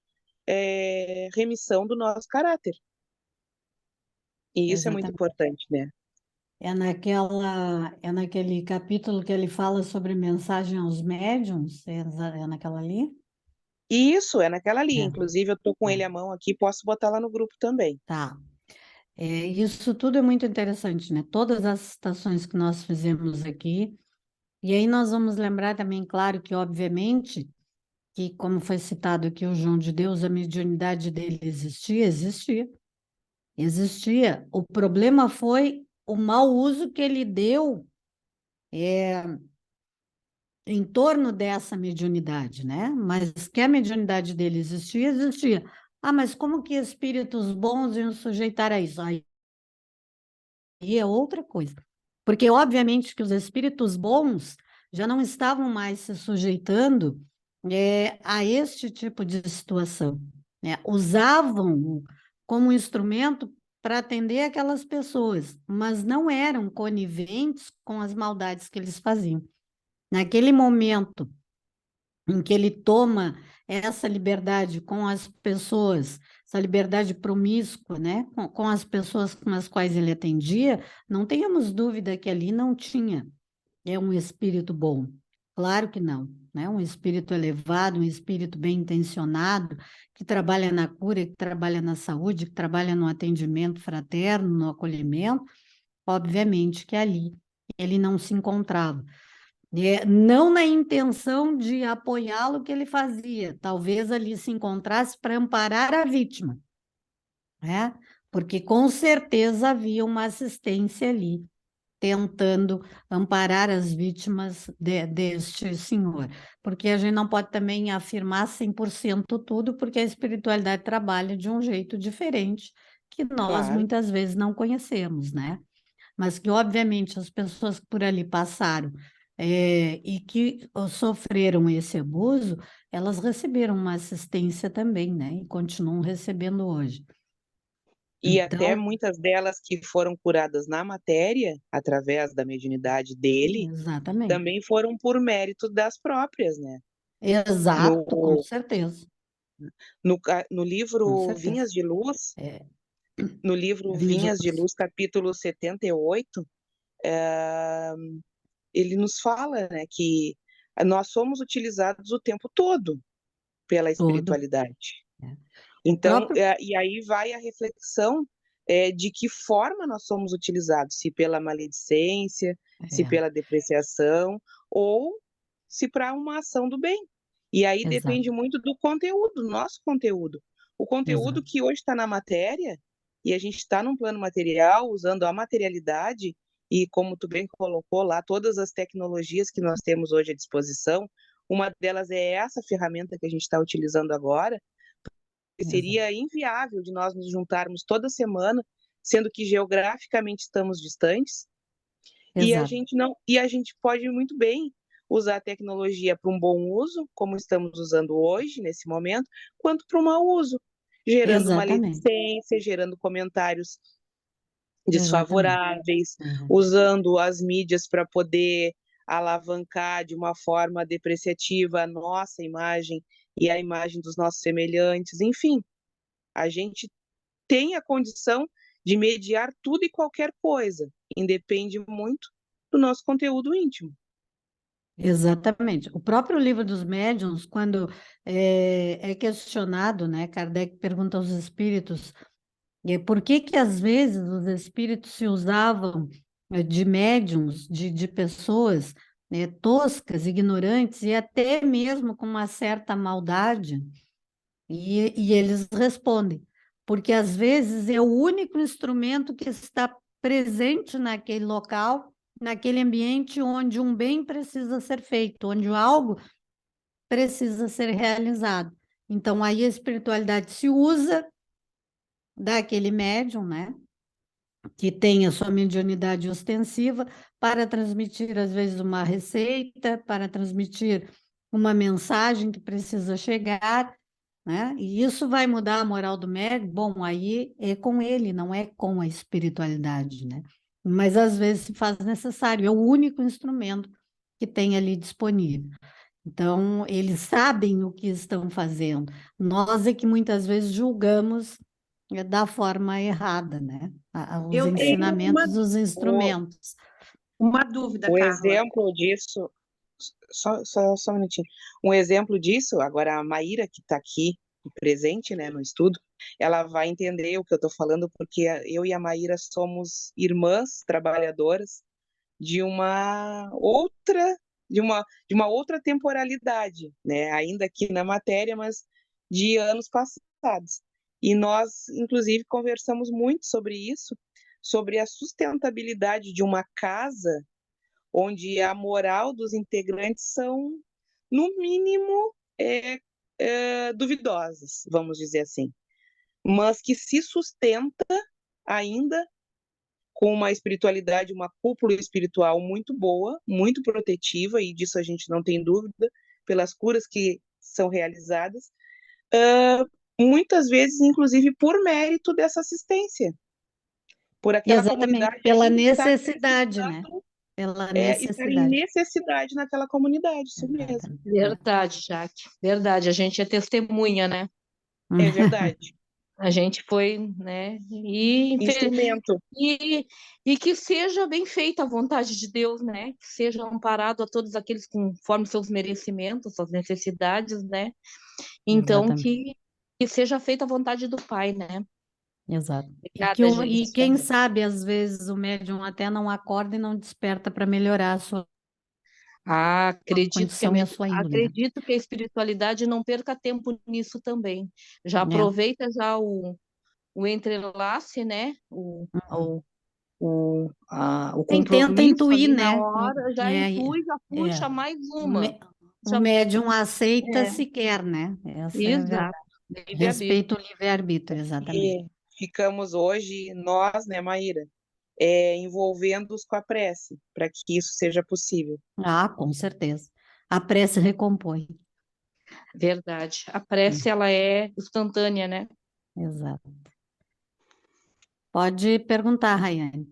remissão do nosso caráter. E isso é muito
Exatamente.
importante, né?
É naquele capítulo que ele fala sobre mensagem aos médiuns, é naquela ali?
Isso, é naquela ali.
É,
Inclusive, eu estou com ele
é,
à mão aqui, posso botar lá no grupo também.
tá. Isso tudo é muito interessante, né? Todas as citações que nós fizemos aqui. E aí nós vamos lembrar também, claro, que obviamente, que como foi citado aqui o João de Deus, a mediunidade dele existia, existia. Existia. O problema foi o mau uso que ele deu em torno dessa mediunidade, né? Mas que a mediunidade dele existia, existia. Ah, mas como que espíritos bons iam sujeitar a isso? Aí é outra coisa. Porque, obviamente, que os espíritos bons já não estavam mais se sujeitando a este tipo de situação, né? Usavam como instrumento para atender aquelas pessoas, mas não eram coniventes com as maldades que eles faziam. Naquele momento em que ele toma essa liberdade com as pessoas, essa liberdade promíscua, né, com as pessoas com as quais ele atendia, não tenhamos dúvida que ali não tinha um espírito bom. Claro que não, né? Um espírito elevado, um espírito bem intencionado, que trabalha na cura, que trabalha na saúde, que trabalha no atendimento fraterno, no acolhimento, obviamente que ali ele não se encontrava. Não na intenção de apoiá-lo que ele fazia, talvez ali se encontrasse para amparar a vítima, né? Porque com certeza havia uma assistência ali, tentando amparar as vítimas deste senhor. Porque a gente não pode também afirmar 100% tudo, porque a espiritualidade trabalha de um jeito diferente, que nós
Claro.
muitas vezes não conhecemos, né? Mas que, obviamente, as pessoas que por ali passaram e que sofreram esse abuso, elas receberam uma assistência também, né? E continuam recebendo hoje.
E até
Então,
muitas delas que foram curadas na matéria, através da mediunidade dele,
exatamente.
também foram por mérito das próprias, né?
Exato, com
No,
certeza,
no
com
livro
certeza.
Vinhas de Luz,
É,
no livro
vinha de
Vinhas de
luz.
Luz, capítulo 78, ele nos fala, né, que nós somos utilizados o tempo todo pela
Todo.
espiritualidade.
É. O
Então,
próprio.
e aí vai a reflexão de que forma nós somos utilizados, se pela maledicência, se
É,
pela depreciação, ou se para uma ação do bem. E aí
exato,
depende muito do conteúdo, do nosso conteúdo. O conteúdo
exato.
que hoje está na matéria, e a gente está num plano material, usando a materialidade, e como tu bem colocou lá, todas as tecnologias que nós temos hoje à disposição, uma delas é essa ferramenta que a gente está utilizando agora,
Exato.
seria inviável de nós nos juntarmos toda semana, sendo que geograficamente estamos distantes,
Exato.
e a gente pode muito bem usar a tecnologia para um bom uso, como estamos usando hoje, nesse momento, quanto para um mau uso, gerando
Exatamente.
maledicência, gerando comentários
Exatamente.
desfavoráveis,
Uhum.
usando as mídias para poder alavancar de uma forma depreciativa a nossa imagem e a imagem dos nossos semelhantes, enfim, a gente tem a condição de mediar tudo e qualquer coisa, independe muito do nosso conteúdo íntimo.
Exatamente. O próprio livro dos médiuns, quando é questionado, né, Kardec pergunta aos espíritos por que que às vezes os espíritos se usavam de médiuns, de pessoas toscas, ignorantes e até mesmo com uma certa maldade, e eles respondem, porque às vezes é o único instrumento que está presente naquele local, naquele ambiente onde um bem precisa ser feito, onde algo precisa ser realizado. Então, aí a espiritualidade se usa daquele médium, né, que tem a sua mediunidade ostensiva, para transmitir, às vezes, uma receita, para transmitir uma mensagem que precisa chegar, né? E isso vai mudar a moral do médium? Bom, aí é com ele, não é com a espiritualidade, né? Mas às vezes se faz necessário, é o único instrumento que tem ali disponível. Então, eles sabem o que estão fazendo. Nós é que muitas vezes julgamos da forma errada, né? Os
Eu tenho
ensinamentos, os
O,
instrumentos.
uma dúvida,
o
Carla.
exemplo disso, só um minutinho. Um exemplo disso, agora a Maíra, que está aqui presente, né, no estudo, ela vai entender o que eu estou falando, porque eu e a Maíra somos irmãs trabalhadoras de uma outra, de uma outra temporalidade, né, ainda aqui na matéria, mas de anos passados. E nós, inclusive, conversamos muito sobre isso, sobre a sustentabilidade de uma casa onde a moral dos integrantes são, no mínimo, duvidosas, vamos dizer assim, mas que se sustenta ainda com uma espiritualidade, uma cúpula espiritual muito boa, muito protetiva, e disso a gente não tem dúvida, pelas curas que são realizadas, muitas vezes, inclusive, por mérito dessa assistência, por aquela
Exatamente,
comunidade
pela
ainda estar
necessidade, né?
precisando
Pela
estar em
necessidade.
necessidade naquela comunidade, isso mesmo.
Exatamente.
Verdade, Jaque. Verdade. A gente é testemunha, né?
É verdade.
A gente foi, né?
Instrumento.
E que seja bem feita a vontade de Deus, né? Que seja amparado a todos aqueles conforme seus merecimentos, suas necessidades, né? Então,
Exatamente.
que seja feita a vontade do Pai, né?
Exato.
Obrigada,
E
gente.
quem sabe, às vezes, o médium até não acorda e não desperta para melhorar a sua condição e a sua índole, né?
Acredito que a espiritualidade não perca tempo nisso também. Já
É.
aproveita já o entrelace, né? O
Tenta
compromisso
intuir,
ali na
né?
hora, já intui, já puxa mais
O,
uma.
mé- o médium aceita
É,
se quer, né? Essa é a verdade.
exato. Livre-arbítrio.
Respeita o livre-arbítrio, exatamente.
E ficamos hoje, nós, né, Maíra, envolvendo-os com a prece, para que isso seja possível.
Ah, com certeza. A prece recompõe.
Verdade. A prece, ela é instantânea, né?
Exato. Pode perguntar, Rayane.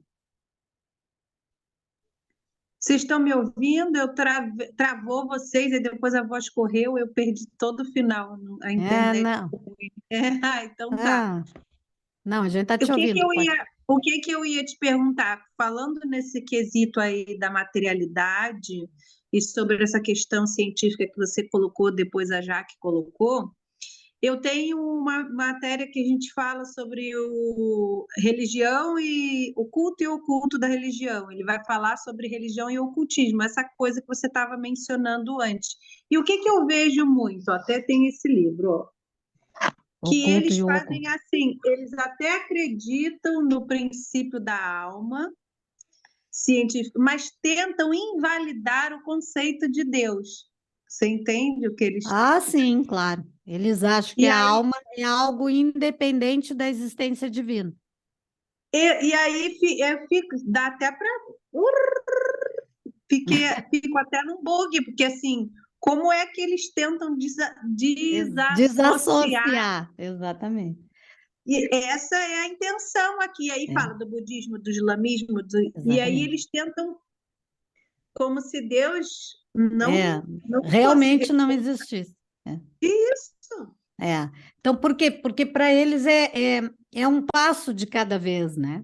Vocês estão me ouvindo? Eu travou vocês e depois a voz correu, eu perdi todo o final, a internet.
Não.
Então tá.
Não, a gente está te ouvindo.
O que eu ia te perguntar, falando nesse quesito aí da materialidade e sobre essa questão científica que você colocou, depois a Jaque colocou, eu tenho uma matéria que a gente fala sobre religião e o culto e o oculto da religião. Ele vai falar sobre religião e ocultismo, essa coisa que você estava mencionando antes. E o que eu vejo muito? Até tem esse livro, ó, que eles fazem assim, eles até acreditam no princípio da alma científico, mas tentam invalidar o conceito de Deus. Você entende o que eles...
Ah, sim, claro. Eles acham que a alma é algo independente da existência divina.
E aí dá até para... Fico até num bug, porque assim, como é que eles tentam desassociar?
Exatamente.
E essa é a intenção aqui. Aí fala do budismo, do islamismo, e aí eles tentam como se Deus não
realmente não existisse.
Isso.
Então, por quê? Porque para eles é um passo de cada vez, né?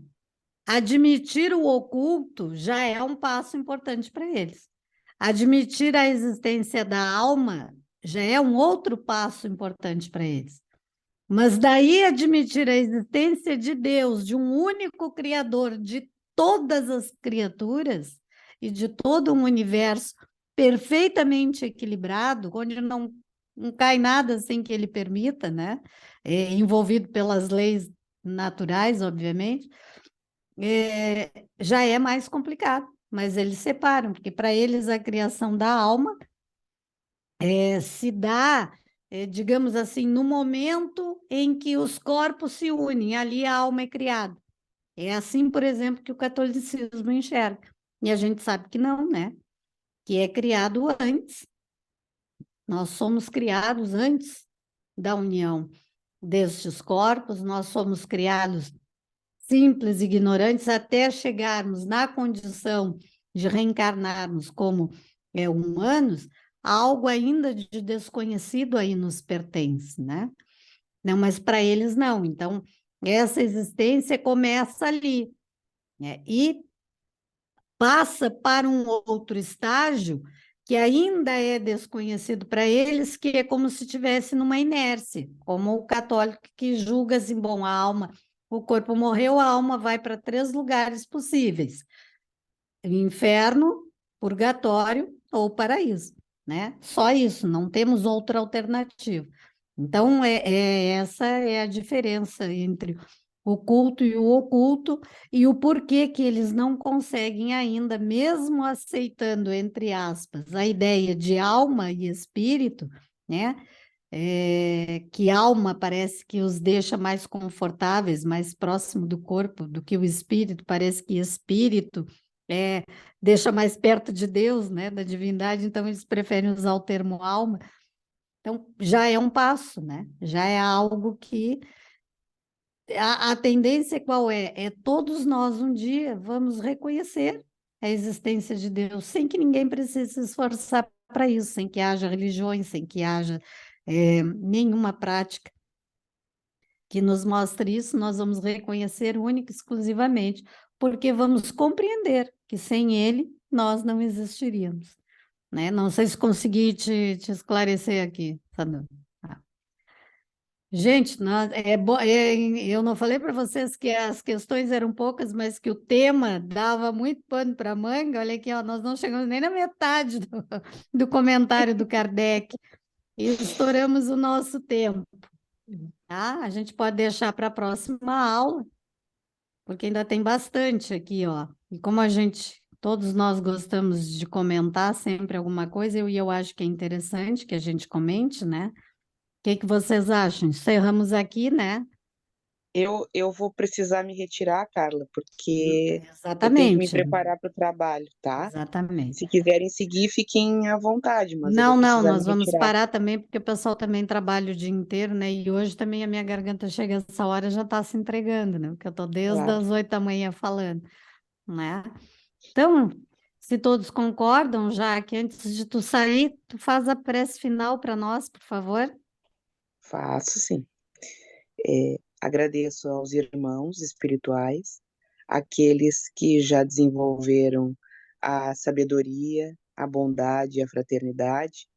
Admitir o oculto já é um passo importante para eles. Admitir a existência da alma já é um outro passo importante para eles. Mas daí admitir a existência de Deus, de um único Criador de todas as criaturas e de todo um universo perfeitamente equilibrado, onde não cai nada sem que ele permita, né? Envolvido pelas leis naturais, obviamente, já é mais complicado. Mas eles separam, porque para eles a criação da alma se dá, digamos assim, no momento em que os corpos se unem, ali a alma é criada. É assim, por exemplo, que o catolicismo enxerga. E a gente sabe que não, né? Que é criado antes. Nós somos criados antes da união destes corpos, nós somos criados simples, ignorantes, até chegarmos na condição de reencarnarmos como humanos, algo ainda de desconhecido aí nos pertence, né? Não, mas para eles não. Então, essa existência começa ali, né? E passa para um outro estágio que ainda é desconhecido para eles, que é como se estivesse numa inércia, como o católico que julga assim, bom, a alma, o corpo morreu, a alma vai para 3 lugares possíveis: inferno, purgatório ou paraíso, né? Só isso, não temos outra alternativa. Então, essa é a diferença entre o culto e o oculto, e o porquê que eles não conseguem ainda, mesmo aceitando, entre aspas, a ideia de alma e espírito, né? Que alma parece que os deixa mais confortáveis, mais próximo do corpo do que o espírito, parece que espírito deixa mais perto de Deus, né? Da divindade, então eles preferem usar o termo alma. Então, já é um passo, né? Já é algo que a tendência qual é? É todos nós um dia vamos reconhecer a existência de Deus, sem que ninguém precise se esforçar para isso, sem que haja religiões, sem que haja nenhuma prática que nos mostre isso, nós vamos reconhecer única e exclusivamente, porque vamos compreender que sem ele nós não existiríamos, né? Não sei se consegui te esclarecer aqui, Sandra. Gente, eu não falei para vocês que as questões eram poucas, mas que o tema dava muito pano para manga. Olha aqui, ó, nós não chegamos nem na metade do comentário do Kardec e estouramos o nosso tempo. Tá? A gente pode deixar para a próxima aula, porque ainda tem bastante aqui, ó. E como todos nós gostamos de comentar sempre alguma coisa, eu acho que é interessante que a gente comente, né? O que vocês acham? Encerramos aqui, né?
Eu vou precisar me retirar, Carla, porque eu tenho que me
Exatamente,
preparar para o trabalho, tá?
exatamente.
Se quiserem seguir, fiquem à vontade, mas eu vou
Não,
precisar
nós
me
vamos
retirar.
parar também, porque o pessoal também trabalha o dia inteiro, né? E hoje também a minha garganta chega essa hora e já está se entregando, né? Porque eu estou desde
Claro.
as 8 da manhã falando, né? Então, se todos concordam, já que antes de tu sair, tu faz a prece final para nós, por favor.
Faço sim. Agradeço aos irmãos espirituais, aqueles que já desenvolveram a sabedoria, a bondade e a fraternidade,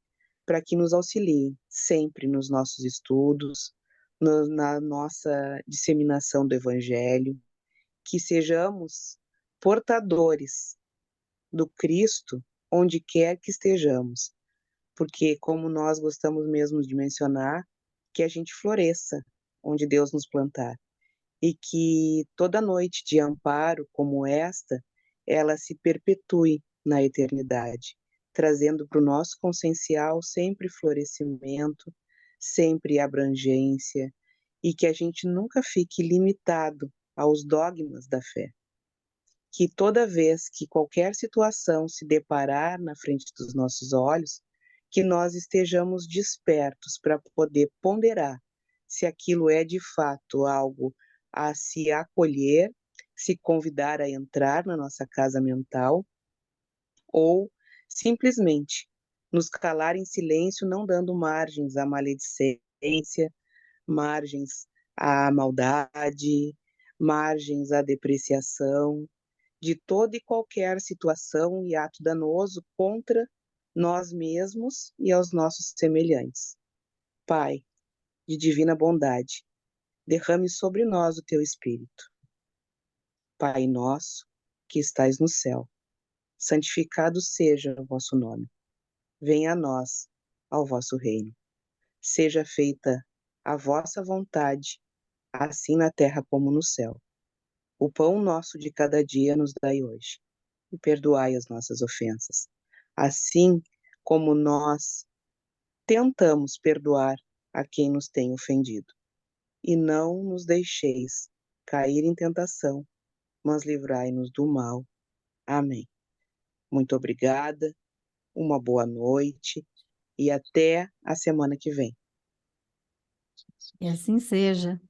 para que nos auxiliem sempre nos nossos estudos, na nossa disseminação do Evangelho, que sejamos portadores do Cristo onde quer que estejamos, porque, como nós gostamos mesmo de mencionar, que a gente floresça onde Deus nos plantar e que toda noite de amparo como esta, ela se perpetue na eternidade, trazendo para o nosso consciencial sempre florescimento, sempre abrangência, e que a gente nunca fique limitado aos dogmas da fé. Que toda vez que qualquer situação se deparar na frente dos nossos olhos, que nós estejamos despertos para poder ponderar se aquilo é de fato algo a se acolher, se convidar a entrar na nossa casa mental, ou simplesmente nos calar em silêncio, não dando margens à maledicência, margens à maldade, margens à depreciação, de toda e qualquer situação e ato danoso contra nós mesmos e aos nossos semelhantes. Pai, de divina bondade, derrame sobre nós o teu Espírito. Pai nosso, que estais no céu, santificado seja o vosso nome. Venha a nós, ao vosso reino. Seja feita a vossa vontade, assim na terra como no céu. O pão nosso de cada dia nos dai hoje, e perdoai as nossas ofensas, assim como nós tentamos perdoar a quem nos tem ofendido. E não nos deixeis cair em tentação, mas livrai-nos do mal. Amém. Muito obrigada, uma boa noite e até a semana que vem.
E assim seja.